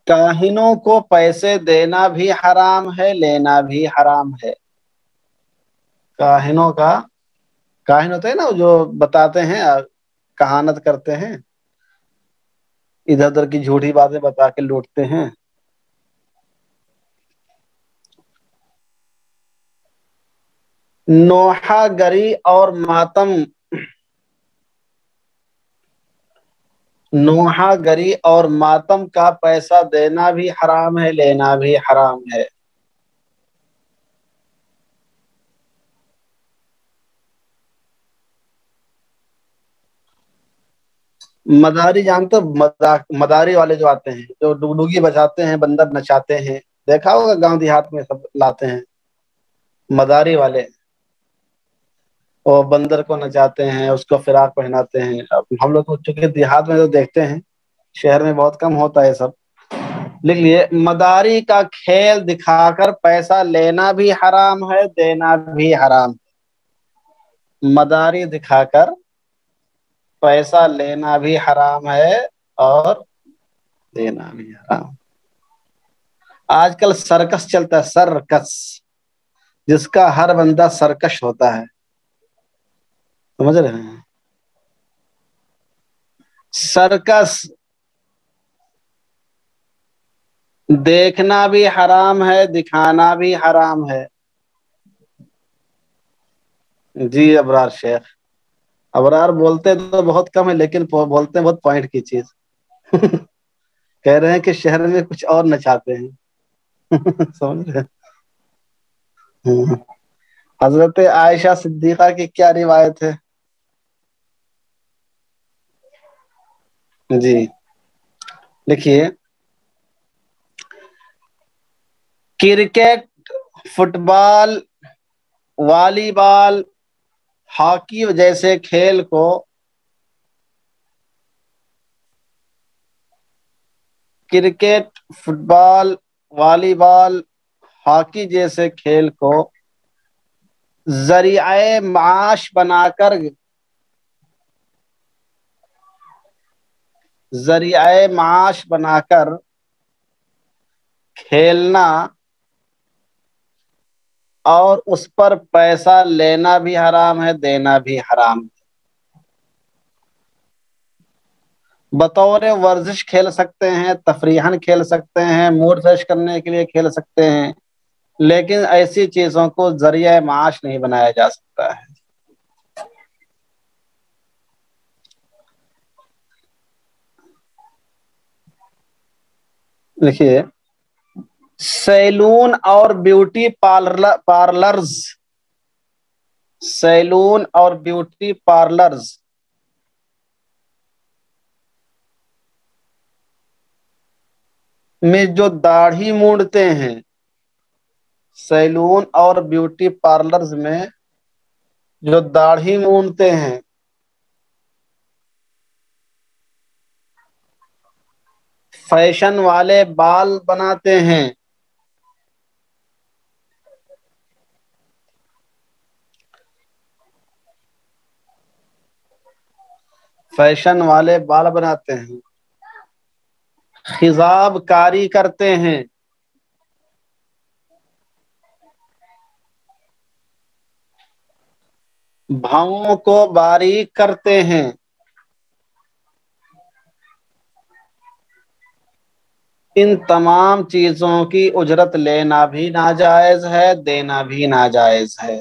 کاہنوں کو پیسے دینا بھی حرام ہے، لینا بھی حرام ہے۔ کاہنوں کا، کاہن ہوتے ہیں نا جو بتاتے ہیں، کہانت کرتے ہیں، ادھر ادھر کی جھوٹی باتیں بتا کے لوٹتے ہیں۔ نوحہ گری اور ماتم، نوحہ گری اور ماتم کا پیسہ دینا بھی حرام ہے، لینا بھی حرام ہے۔ مداری جانتے ہو؟ مداری والے جو آتے ہیں، جو ڈگڈگی بجاتے ہیں، بندر نچاتے ہیں، دیکھا ہوگا گاؤں دیہات میں سب لاتے ہیں مداری والے، وہ بندر کو نچاتے ہیں، اس کو فراق پہناتے ہیں۔ اب ہم لوگ چونکہ دیہات میں تو دیکھتے ہیں، شہر میں بہت کم ہوتا ہے سب۔ لکھ لیے، مداری کا کھیل دکھا کر پیسہ لینا بھی حرام ہے، دینا بھی حرام ہے۔ مداری دکھا کر پیسہ لینا بھی حرام ہے اور دینا بھی حرام۔ آج کل سرکس چلتا ہے، سرکس، جس کا ہر بندہ سرکش ہوتا ہے، سمجھ رہے ہیں؟ سرکس دیکھنا بھی حرام ہے، دکھانا بھی حرام ہے۔ جی ابرار شیخ، ابرار بولتے تو بہت کم ہے لیکن بولتے ہیں بہت پوائنٹ کی چیز۔ کہہ رہے ہیں کہ شہر میں کچھ اور نچاتے ہیں۔ سمجھ رہے ہیں؟ حضرت عائشہ صدیقہ کی کیا روایت ہے؟ جی لکھیے، کرکٹ، فٹ بال، والی بال، ہاکی جیسے کھیل کو کرکٹ، فٹ بال، والی بال، ہاکی جیسے کھیل کو ذریعہ معاش بنا کر، ذریعہ معاش بنا کر کھیلنا اور اس پر پیسہ لینا بھی حرام ہے، دینا بھی حرام ہے۔ بطور ورزش کھیل سکتے ہیں، تفریحاً کھیل سکتے ہیں، موڈ فریش کرنے کے لیے کھیل سکتے ہیں، لیکن ایسی چیزوں کو ذریعہ معاش نہیں بنایا جا سکتا ہے۔ دیکھیے، سیلون اور بیوٹی پارلرز، سیلون اور بیوٹی پارلرز میں جو داڑھی مونڈتے ہیں، سیلون اور بیوٹی پارلرز میں جو داڑھی مونڈتے ہیں، فیشن والے بال بناتے ہیں. فیشن والے بال بناتے ہیں. خضاب کاری کرتے ہیں. بھاؤں کو باریک کرتے ہیں. ان تمام چیزوں کی اجرت لینا بھی ناجائز ہے، دینا بھی ناجائز ہے.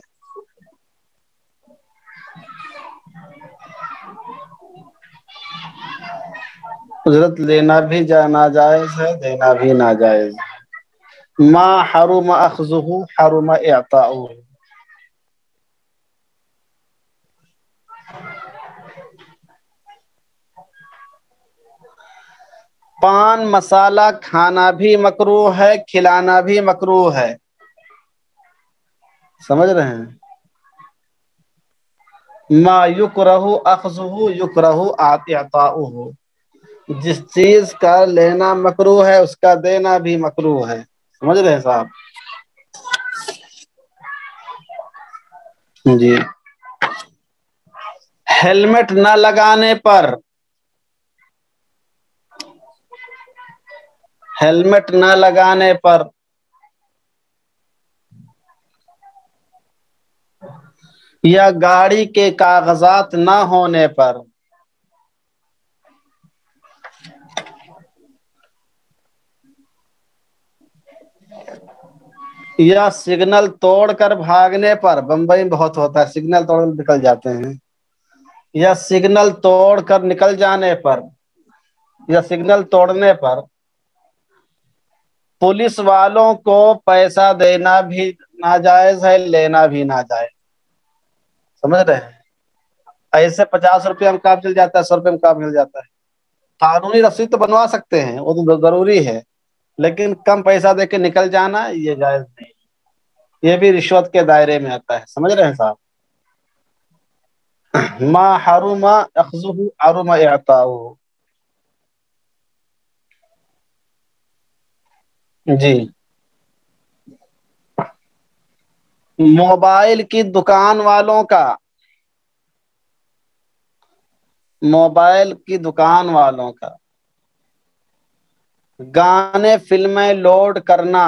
اجرت لینا بھی ناجائز ہے، دینا بھی ناجائز ہے. ما حرم اخذہ حرم اعطاؤہ. پان مسالہ کھانا بھی مکروہ ہے، کھلانا بھی مکروہ ہے. سمجھ رہے ہیں؟ ما یکرہ اخذہ یکرہ اعطاؤہ. جس چیز کا لینا مکروہ ہے اس کا دینا بھی مکروہ ہے. سمجھ رہے ہیں صاحب؟ جی. ہیلمٹ نہ لگانے پر، ہیلمٹ نہ لگانے پر یا گاڑی کے کاغذات نہ ہونے پر، یا سگنل توڑ کر بھاگنے پر. بمبئی میں بہت ہوتا ہے، سگنل توڑ کر نکل جاتے ہیں. یا سگنل توڑ کر نکل جانے پر، یا سگنل توڑنے پر پولیس والوں کو پیسہ دینا بھی ناجائز ہے، لینا بھی ناجائز. سمجھ رہے ہیں؟ ایسے 50 روپے میں کام چل جاتا ہے، 100 روپے میں کام مل جاتا ہے. قانونی رسید تو بنوا سکتے ہیں، وہ تو ضروری ہے، لیکن کم پیسہ دے کے نکل جانا یہ جائز نہیں. یہ بھی رشوت کے دائرے میں آتا ہے. سمجھ رہے ہیں صاحب؟ ما حرم اخذہ حرم اعطاؤہ. جی. موبائل کی دکان والوں کا، موبائل کی دکان والوں کا گانے فلمیں لوڈ کرنا،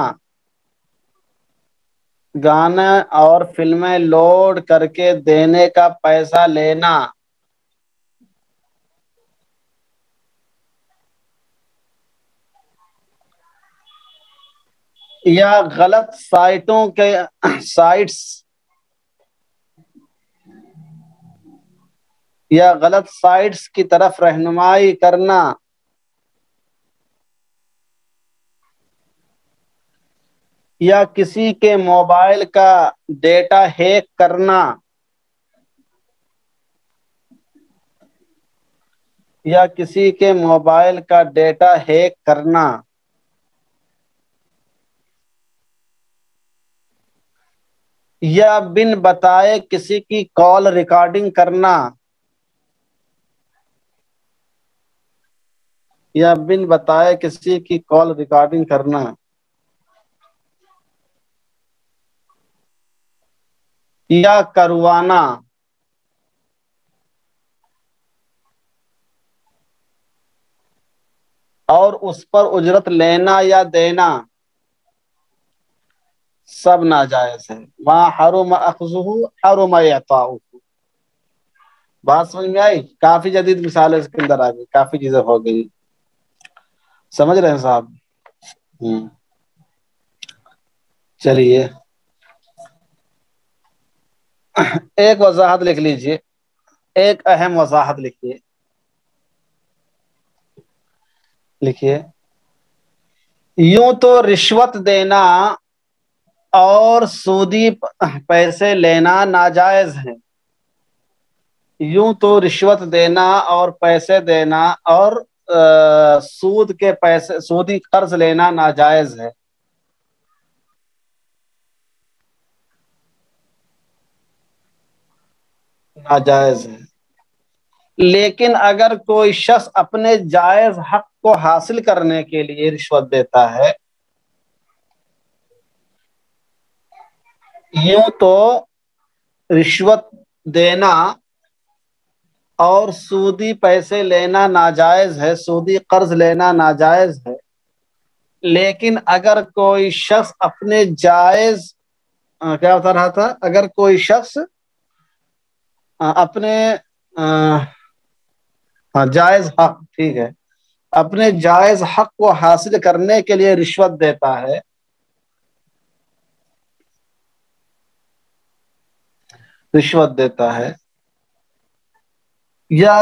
گانے اور فلمیں لوڈ کر کے دینے کا پیسہ لینا، یا غلط سائٹوں کے سائٹس یا غلط سائٹس کی طرف رہنمائی کرنا، یا کسی کے موبائل کا ڈیٹا ہیک کرنا، یا کسی کے موبائل کا ڈیٹا ہیک کرنا، یا بن بتائے کسی کی کال ریکارڈنگ کرنا، یا بن بتائے کسی کی کال ریکارڈنگ کرنا، یا کروانا. اور اس پر اجرت لینا یا دینا سب ناجائز ہے. ما حرم اخذہ حرم اعطاؤہ. بات سمجھ میں آئی؟ کافی جدید مثالیں اس کے اندر آ گئی، کافی چیزیں ہو گئی. سمجھ رہے ہیں صاحب؟ چلیے ایک وضاحت لکھ لیجئے، ایک اہم وضاحت لکھیے. لکھیے، یوں تو رشوت دینا اور سودی پیسے لینا ناجائز ہیں. یوں تو رشوت دینا اور پیسے دینا اور سود کے پیسے، سودی قرض لینا ناجائز ہے. ناجائز ہے. لیکن اگر کوئی شخص اپنے جائز حق کو حاصل کرنے کے لیے رشوت دیتا ہے، یوں تو رشوت دینا اور سودی پیسے لینا ناجائز ہے، سودی قرض لینا ناجائز ہے، لیکن اگر کوئی شخص اپنے جائز کیا بتا رہا تھا، اگر کوئی شخص اپنے جائز حق، ٹھیک ہے، اپنے جائز حق کو حاصل کرنے کے لیے رشوت دیتا ہے، رشوت دیتا ہے، یا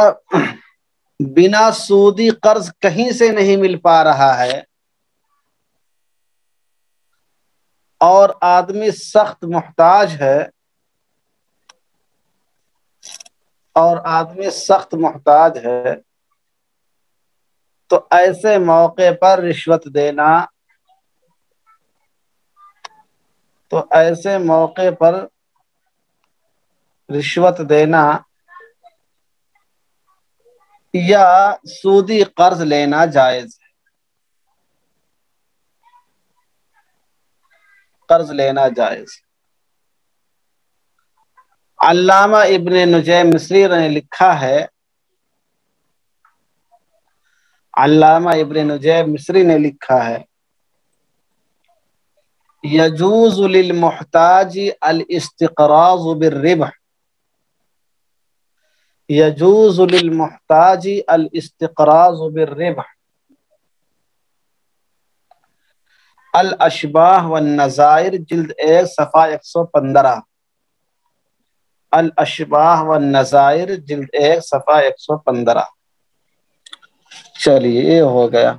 بنا سودی قرض کہیں سے نہیں مل پا رہا ہے اور آدمی سخت محتاج ہے، اور آدمی سخت محتاج ہے، تو ایسے موقع پر رشوت دینا، تو ایسے موقع پر رشوت دینا یا سودی قرض لینا جائز ہے، قرض لینا جائز۔ علامہ ابن نجیم مصری نے لکھا ہے، علامہ ابن نجیم مصری نے لکھا ہے، یجوز للمحتاج الاستقراض بالربح، یجوز للمحتاج الاستقراض بالربح، الاشباح والنظائر جلد 1 صفحہ 115، الاشباح والنظائر جلد 1 صفحہ 115۔ چلیے یہ ہو گیا۔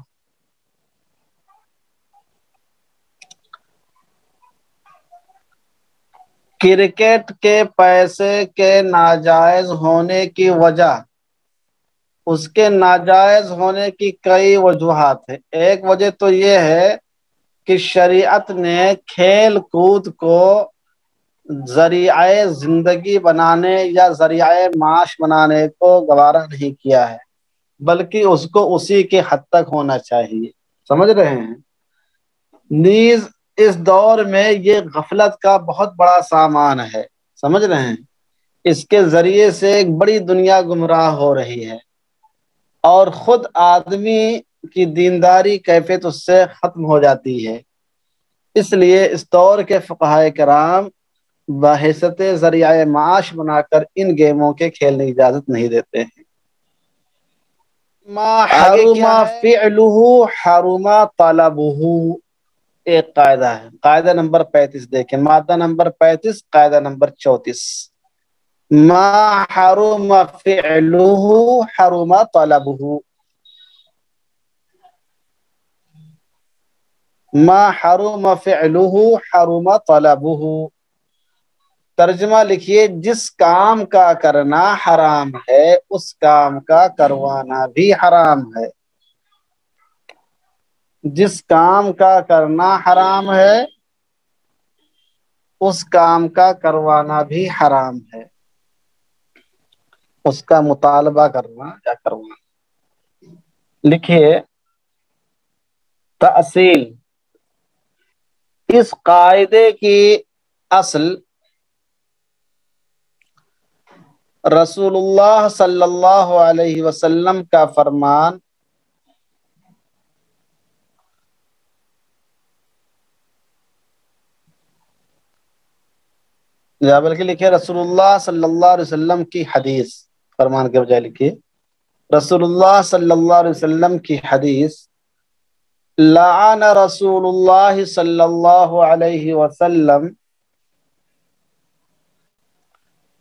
کرکٹ کے پیسے کے ناجائز ہونے کی وجہ، اس کے ناجائز ہونے کی کئی وجوہات ہیں۔ ایک وجہ تو یہ ہے کہ شریعت نے کھیل کود کو ذریعہ زندگی بنانے یا ذریعہ معاش بنانے کو گوارا نہیں کیا ہے، بلکہ اس کو اسی کے حد تک ہونا چاہیے، سمجھ رہے ہیں؟ نیز اس دور میں یہ غفلت کا بہت بڑا سامان ہے، سمجھ رہے ہیں؟ اس کے ذریعے سے ایک بڑی دنیا گمراہ ہو رہی ہے، اور خود آدمی کی دینداری کیفیت اس سے ختم ہو جاتی ہے۔ اس لیے اس دور کے فقہائے کرام بحیثیت ذریعہ معاش بنا کر ان گیموں کے کھیلنے کی اجازت نہیں دیتے ہیں۔ ما حرم فعلہ حرم طلبہ، ایک قاعدہ ہے، قاعدہ نمبر 35 دیکھیں، مادہ نمبر 35، قاعدہ نمبر 34، ما حرم فعلہ حرم طلبہ، ما حرم فعلہ حرم طلبہ، ترجمہ لکھیے، جس کام کا کرنا حرام ہے اس کام کا کروانا بھی حرام ہے، جس کام کا کرنا حرام ہے اس کام کا کروانا بھی حرام ہے، اس کا مطالبہ کرنا یا کروانا۔ لکھیے تأصیل، اس قاعدے کی اصل رسول اللہ صلی اللہ علیہ وسلم کا فرمان یا بلکہ لکھے رسول اللہ صلی اللہ علیہ وسلم کی حدیث، فرمان کے بجائے لکھیے رسول اللہ صلی اللہ علیہ وسلم کی حدیث، لعن رسول اللہ صلی اللہ علیہ وسلم،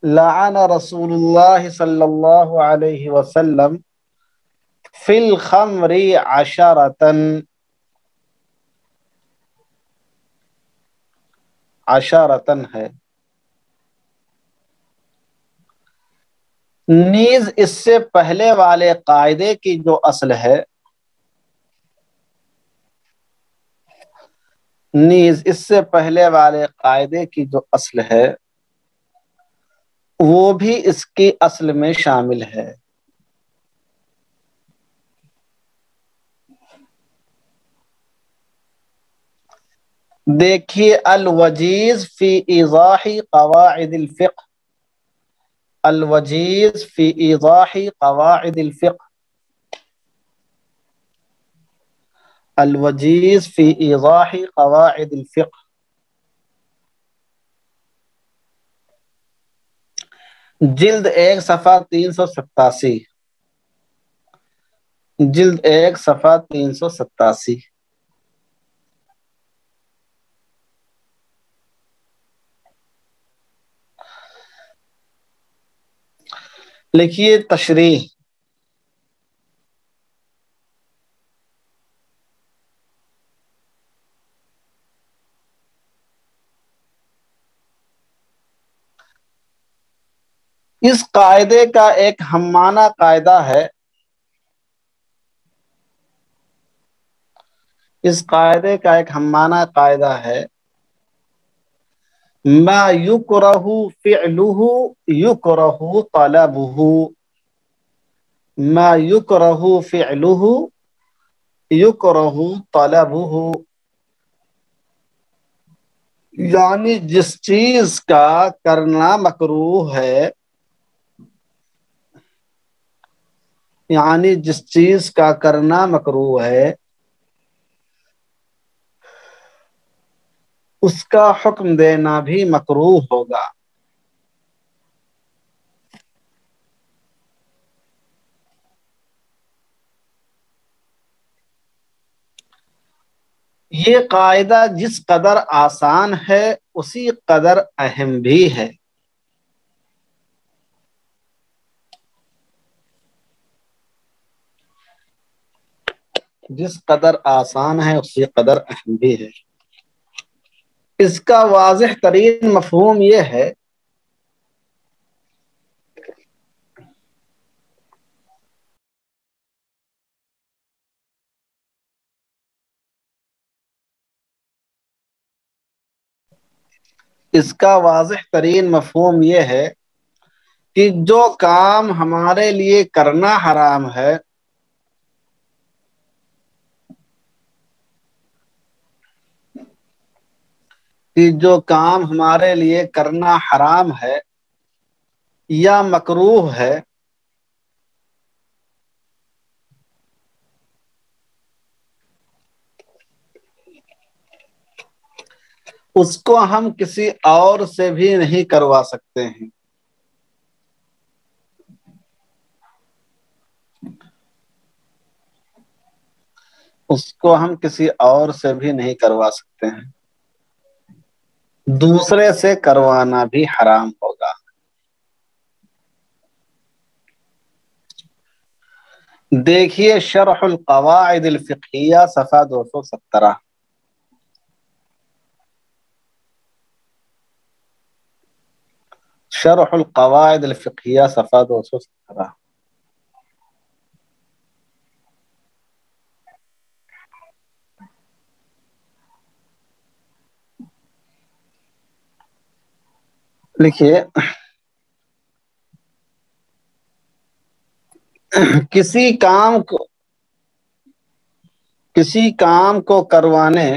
لعن رسول اللہ صلی اللہ علیہ وسلم فی الخمر عشرتن، عشرتن ہے، نیز اس سے پہلے والے قاعدے کی جو اصل ہے، نیز اس سے پہلے والے قاعدے کی جو اصل ہے وہ بھی اس کی اصل میں شامل ہے۔ دیکھیے الوجیز فی ایضاح قواعد الفقہ، الوجیز فی ایضاح قواعد الفقہ، الوجیز فی ایضاح قواعد الفقہ، جلد 1 صفحہ 387، جلد 1 صفحہ 387۔ لکھیے تشریح، اس قاعدے کا ایک ہم معنی قاعدہ ہے، اس قاعدے کا ایک ہم معنی قاعدہ ہے، ما یکرہ فعلہ یکرہ طلبہ، ما یکرہ فعلہ یکرہ طلبہ، یعنی جس چیز کا کرنا مکروہ ہے، یعنی جس چیز کا کرنا مکروہ ہے اس کا حکم دینا بھی مکروہ ہوگا۔ یہ قاعدہ جس قدر آسان ہے اسی قدر اہم بھی ہے، جس قدر آسان ہے اسی قدر اہم بھی ہے۔ اس کا واضح ترین مفہوم یہ ہے اس کا واضح ترین مفہوم یہ ہے کہ جو کام ہمارے لیے کرنا حرام ہے کہ جو کام ہمارے لیے کرنا حرام ہے یا مکروہ ہے اس کو ہم کسی اور سے بھی نہیں کروا سکتے ہیں، اس کو ہم کسی اور سے بھی نہیں کروا سکتے ہیں، دوسرے سے کروانا بھی حرام ہوگا۔ دیکھیے شرح القواعد الفقہیہ صفحہ 217، شرح القواعد الفقہیہ صفحہ 217۔ لکھیے کسی کام کو کروانے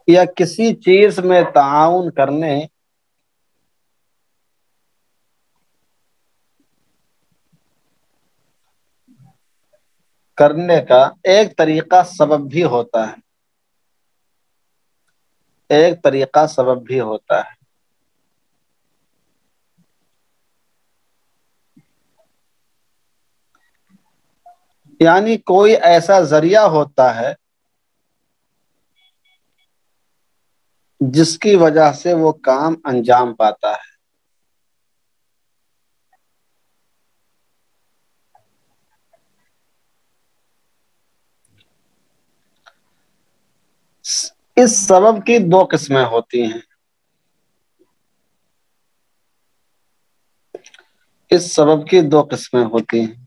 یا کسی چیز میں تعاون کرنے کا ایک طریقہ سبب بھی ہوتا ہے، ایک طریقہ سبب بھی ہوتا ہے، یعنی کوئی ایسا ذریعہ ہوتا ہے جس کی وجہ سے وہ کام انجام پاتا ہے۔ اس سبب کی 2 قسمیں ہوتی ہیں، اس سبب کی 2 قسمیں ہوتی ہیں۔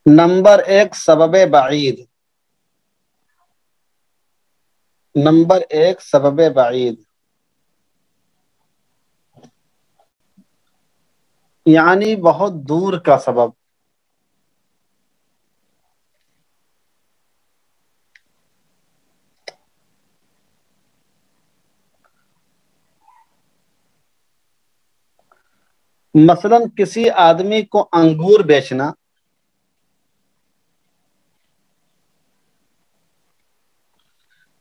نمبر 1 سبب بعید، نمبر 1 سبب بعید، یعنی بہت دور کا سبب، مثلا کسی آدمی کو انگور بیچنا،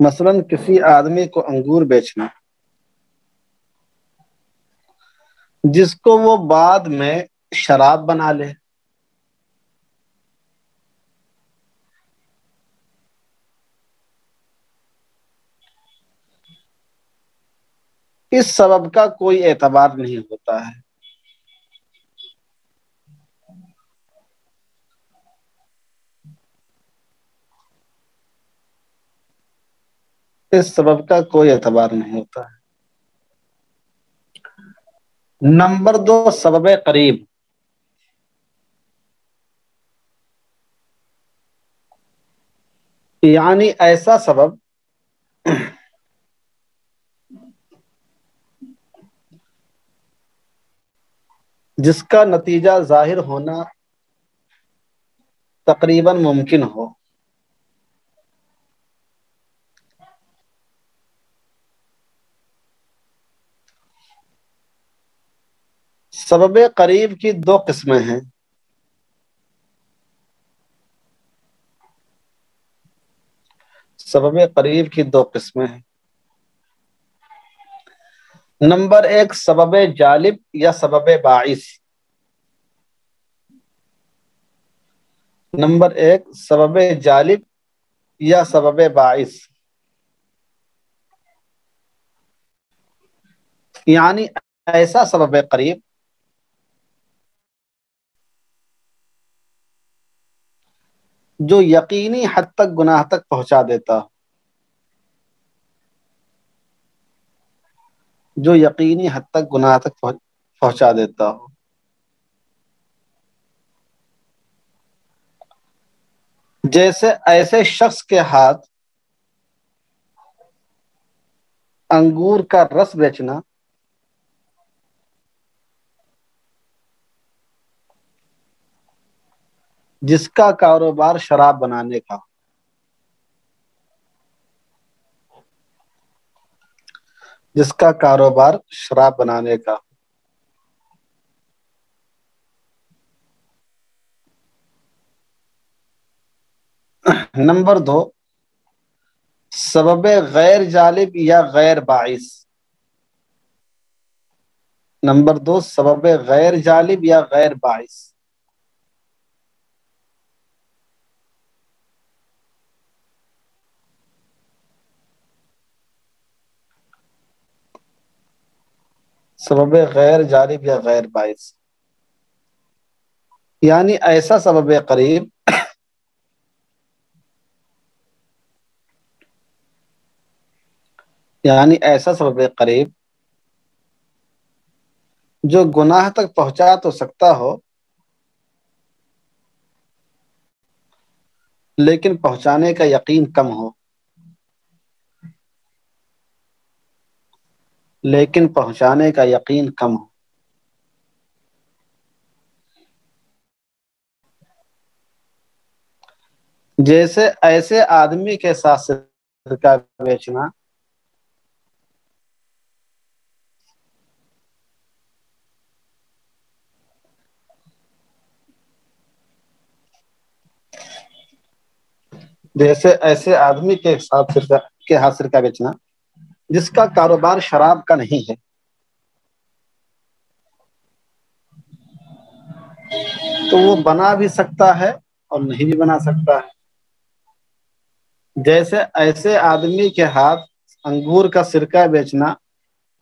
مثلا کسی آدمی کو انگور بیچنا جس کو وہ بعد میں شراب بنا لے، اس سبب کا کوئی اعتبار نہیں ہوتا ہے۔ اس سبب کا کوئی اعتبار نہیں ہوتا ہے۔ نمبر 2، سبب قریب، یعنی ایسا سبب جس کا نتیجہ ظاہر ہونا تقریباً ممکن ہو۔ سبب قریب کی دو قسمیں ہیں۔ سبب قریب کی دو قسمیں ہیں۔ نمبر 1، سبب جالب یا سبب باعث۔ نمبر 1، سبب جالب یا سبب باعث، یعنی ایسا سبب قریب جو یقینی حد تک گناہ تک پہنچا دیتا ہو، جو یقینی حد تک گناہ تک پہنچا دیتا ہو۔ جیسے ایسے شخص کے ہاتھ انگور کا رس بیچنا جس کا کاروبار شراب بنانے کا، جس کا کاروبار شراب بنانے کا۔ نمبر 2، سبب غیر جالب یا غیر باعث۔ نمبر 2، سبب غیر جالب یا غیر باعث، سبب غیر جالب یا غیر باعث، یعنی ایسا سبب قریب جو گناہ تک پہنچا تو سکتا ہو لیکن پہنچانے کا یقین کم ہو، لیکن پہنچانے کا یقین کم ہو۔ جیسے ایسے آدمی کے ساتھ سرکہ بیچنا جیسے ایسے آدمی کے ساتھ سرکہ بیچنا جس کا کاروبار شراب کا نہیں ہے، تو وہ بنا بھی سکتا ہے اور نہیں بھی بنا سکتا ہے۔ جیسے ایسے آدمی کے ہاتھ انگور کا سرکہ بیچنا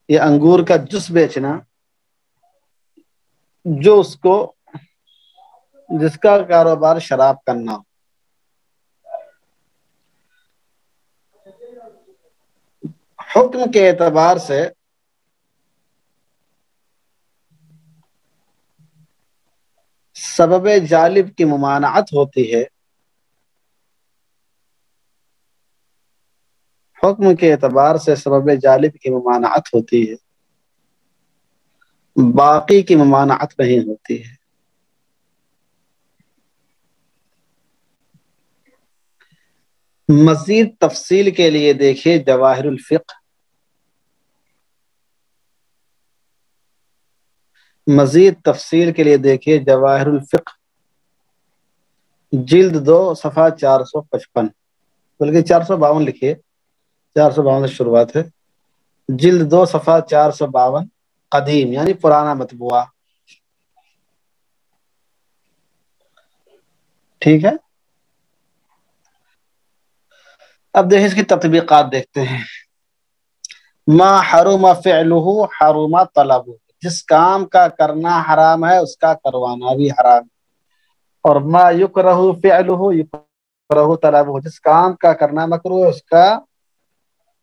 یا انگور کا جوس بیچنا جو اس کو جس کا کاروبار شراب کرنا ہو۔ حکم کے اعتبار سے سبب جالب کی ممانعت ہوتی ہے، حکم کے اعتبار سے سبب جالب کی ممانعت ہوتی ہے، باقی کی ممانعت نہیں ہوتی ہے۔ مزید تفصیل کے لیے دیکھیے جواہر الفقہ، مزید تفصیل کے لیے دیکھیے جواہر الفقہ جلد 2 صفحہ 455، بلکہ 452 لکھیے، 452 سے شروعات ہے، جلد 2 صفحہ 452، قدیم یعنی پرانا مطبوعہ، ٹھیک ہے۔ اب دیکھیں اس کی تطبیقات دیکھتے ہیں۔ ما حرم فعلہ حرم طلبہ، جس کام کا کرنا حرام ہے اس کا کروانا بھی حرام ہے، اور ما یکرہ فعلہ یکرہ طلبہ، جس کام کا کرنا مکروہ ہے اس کا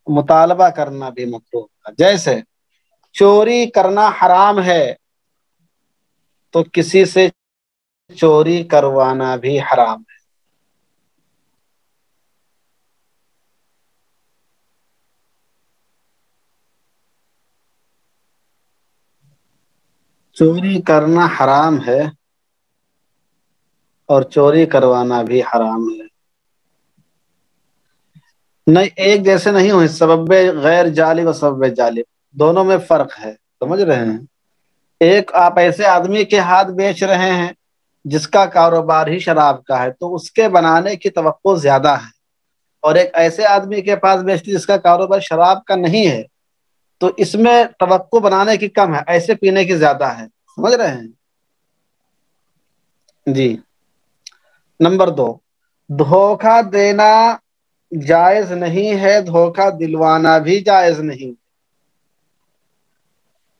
مطالبہ کرنا بھی مکروہ ہے۔ جیسے چوری کرنا حرام ہے تو کسی سے چوری کروانا بھی حرام ہے۔ چوری کرنا حرام ہے اور چوری کروانا بھی حرام ہے، نہیں ایک جیسے نہیں ہوئے، سبب غیر جالب و سبب جالب دونوں میں فرق ہے، سمجھ رہے ہیں؟ ایک آپ ایسے آدمی کے ہاتھ بیچ رہے ہیں جس کا کاروبار ہی شراب کا ہے تو اس کے بنانے کی توقع زیادہ ہے، اور ایک ایسے آدمی کے پاس بیچتی جس کا کاروبار شراب کا نہیں ہے تو اس میں توقع بنانے کی کم ہے، ایسے پینے کی زیادہ ہے، سمجھ رہے ہیں؟ جی۔ نمبر 2، دھوکہ دینا جائز نہیں ہے، دھوکہ دلوانا بھی جائز نہیں۔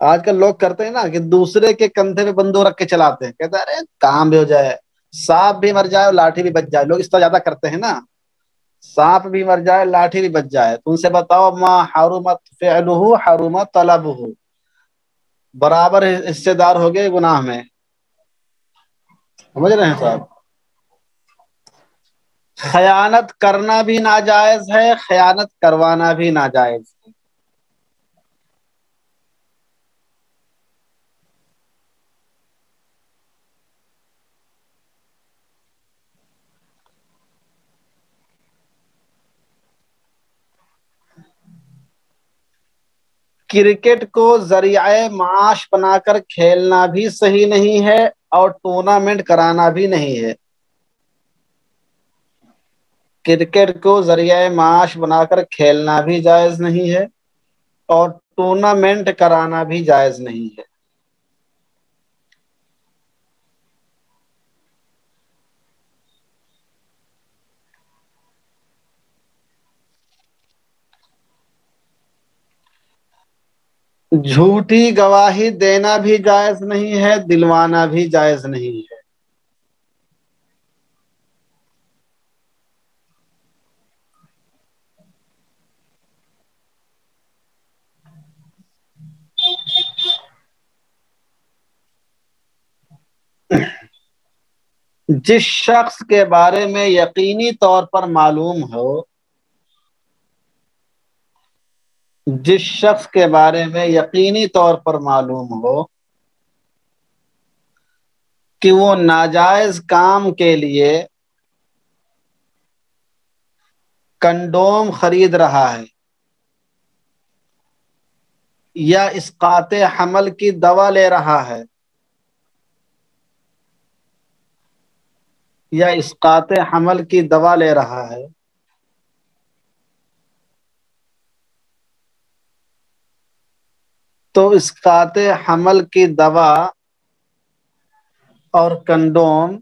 آج کل لوگ کرتے ہیں نا کہ دوسرے کے کندھے پہ بندوق رکھ کے چلاتے ہیں، کہتے ہیں ارے کام بھی ہو جائے، سانپ بھی مر جائے اور لاٹھی بھی بچ جائے، لوگ اس طرح زیادہ کرتے ہیں نا، سانپ بھی مر جائے لاٹھی بھی بچ جائے، تو ان سے بتاؤ ما حرمت فعلہ حرمت طلبہ، برابر حصے دار ہو گئے گناہ میں، سمجھ رہے ہیں صاحب؟ خیانت کرنا بھی ناجائز ہے، خیانت کروانا بھی ناجائز ہے۔ کرکٹ کو ذریعہ معاش بنا کر کھیلنا بھی صحیح نہیں ہے اور ٹورنامنٹ کرانا بھی نہیں ہے۔ کرکٹ کو ذریعہ معاش بنا کر کھیلنا بھی جائز نہیں ہے اور ٹورنامنٹ کرانا بھی جائز نہیں ہے۔ جھوٹی گواہی دینا بھی جائز نہیں ہے، دلوانا بھی جائز نہیں ہے۔ جس شخص کے بارے میں یقینی طور پر معلوم ہو، جس شخص کے بارے میں یقینی طور پر معلوم ہو کہ وہ ناجائز کام کے لیے کنڈوم خرید رہا ہے یا اسقاط حمل کی دوا لے رہا ہے یا اسقاط حمل کی دوا لے رہا ہے، تو اسقاط حمل کی دوا اور کنڈوم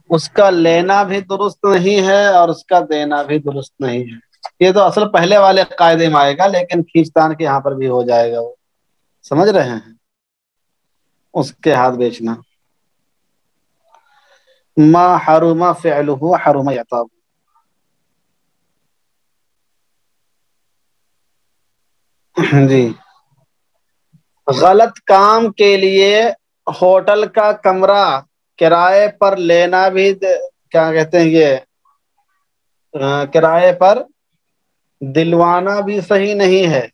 اس کا لینا بھی درست نہیں ہے اور اس کا دینا بھی درست نہیں ہے۔ یہ تو اصل پہلے والے قاعدے میں آئے گا، لیکن کھینچتان کے یہاں پر بھی ہو جائے گا، وہ سمجھ رہے ہیں؟ اس کے ہاتھ بیچنا، ما حرم فعلہ حرم عقابہ۔ جی۔ غلط کام کے لیے ہوٹل کا کمرہ کرائے پر لینا بھی کیا کہتے ہیں یہ کرائے پر دلوانا بھی صحیح نہیں ہے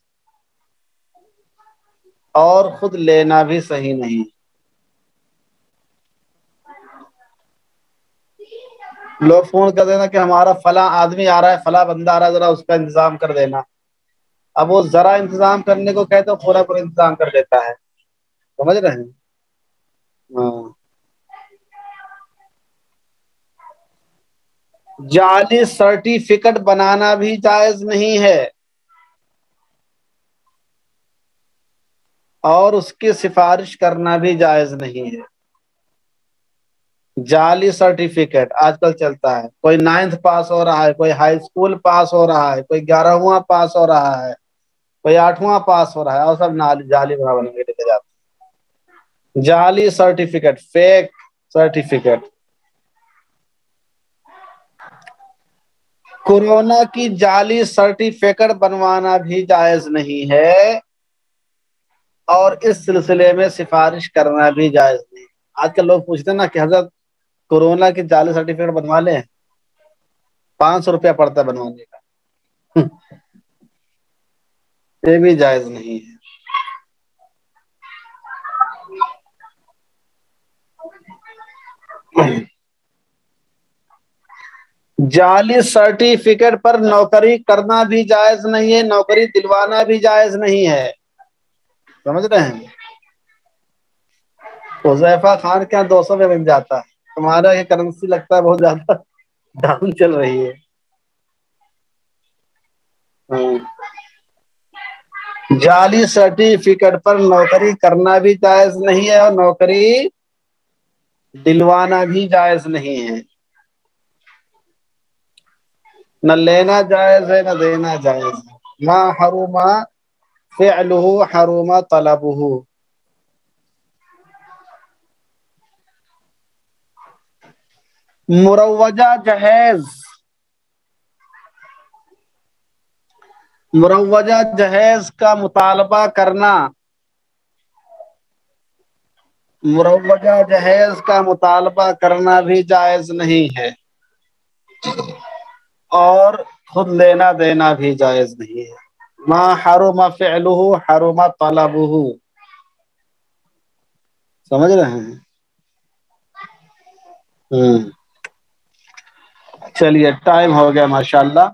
اور خود لینا بھی صحیح نہیں۔ لوگ فون کر دینا کہ ہمارا فلاں آدمی آ رہا ہے، فلاں بندہ آ رہا ہے، ذرا اس کا انتظام کر دینا، اب وہ ذرا انتظام کرنے کو کہتے تو پورا پورا انتظام کر دیتا ہے. سمجھ رہے ہیں؟ ہاں. جعلی سرٹیفکیٹ بنانا بھی جائز نہیں ہے اور اس کی سفارش کرنا بھی جائز نہیں ہے. جعلی سرٹیفکیٹ آج کل چلتا ہے. کوئی 9th پاس ہو رہا ہے, کوئی ہائی اسکول پاس ہو رہا ہے, کوئی 11واں پاس ہو رہا ہے, کوئی 8واں پاس ہو رہا ہے, اور سب جعلی بنا کے لے کے جاتے ہیں. جعلی سرٹیفکیٹ, فیک سرٹیفکیٹ. کورونا کی جعلی سرٹیفکیٹ بنوانا بھی جائز نہیں ہے اور اس سلسلے میں سفارش کرنا بھی جائز نہیں. آج کل لوگ پوچھتے ہیں نا کہ حضرت کورونا کی جعلی سرٹیفکیٹ بنوا لیں, 500 روپیہ پڑتا ہے بنوانے کا. یہ بھی جائز نہیں ہے. جعلی سرٹیفکیٹ پر نوکری کرنا بھی جائز نہیں ہے, نوکری دلوانا بھی جائز نہیں ہے. سمجھ رہے ہیں؟ حذیفہ خان کیا 200 میں بن جاتا ہے, تمہارا یہ کرنسی لگتا ہے بہت زیادہ ڈاؤن چل رہی ہے. جعلی سرٹیفکیٹ پر نوکری کرنا بھی جائز نہیں ہے اور نوکری دلوانا بھی جائز نہیں ہے. نہ لینا جائز ہے نہ دینا جائز ہے. ما حرم فعلہ حرم طلبہ. مروجہ جہیز, مروجہ جہیز کا مطالبہ کرنا, مروجہ جہیز کا مطالبہ کرنا بھی جائز نہیں ہے اور خود لینا دینا بھی جائز نہیں ہے. ما حرم فعلہ حرم طلبہ. سمجھ رہے ہیں؟ چلیے ٹائم ہو گیا ماشاء اللہ.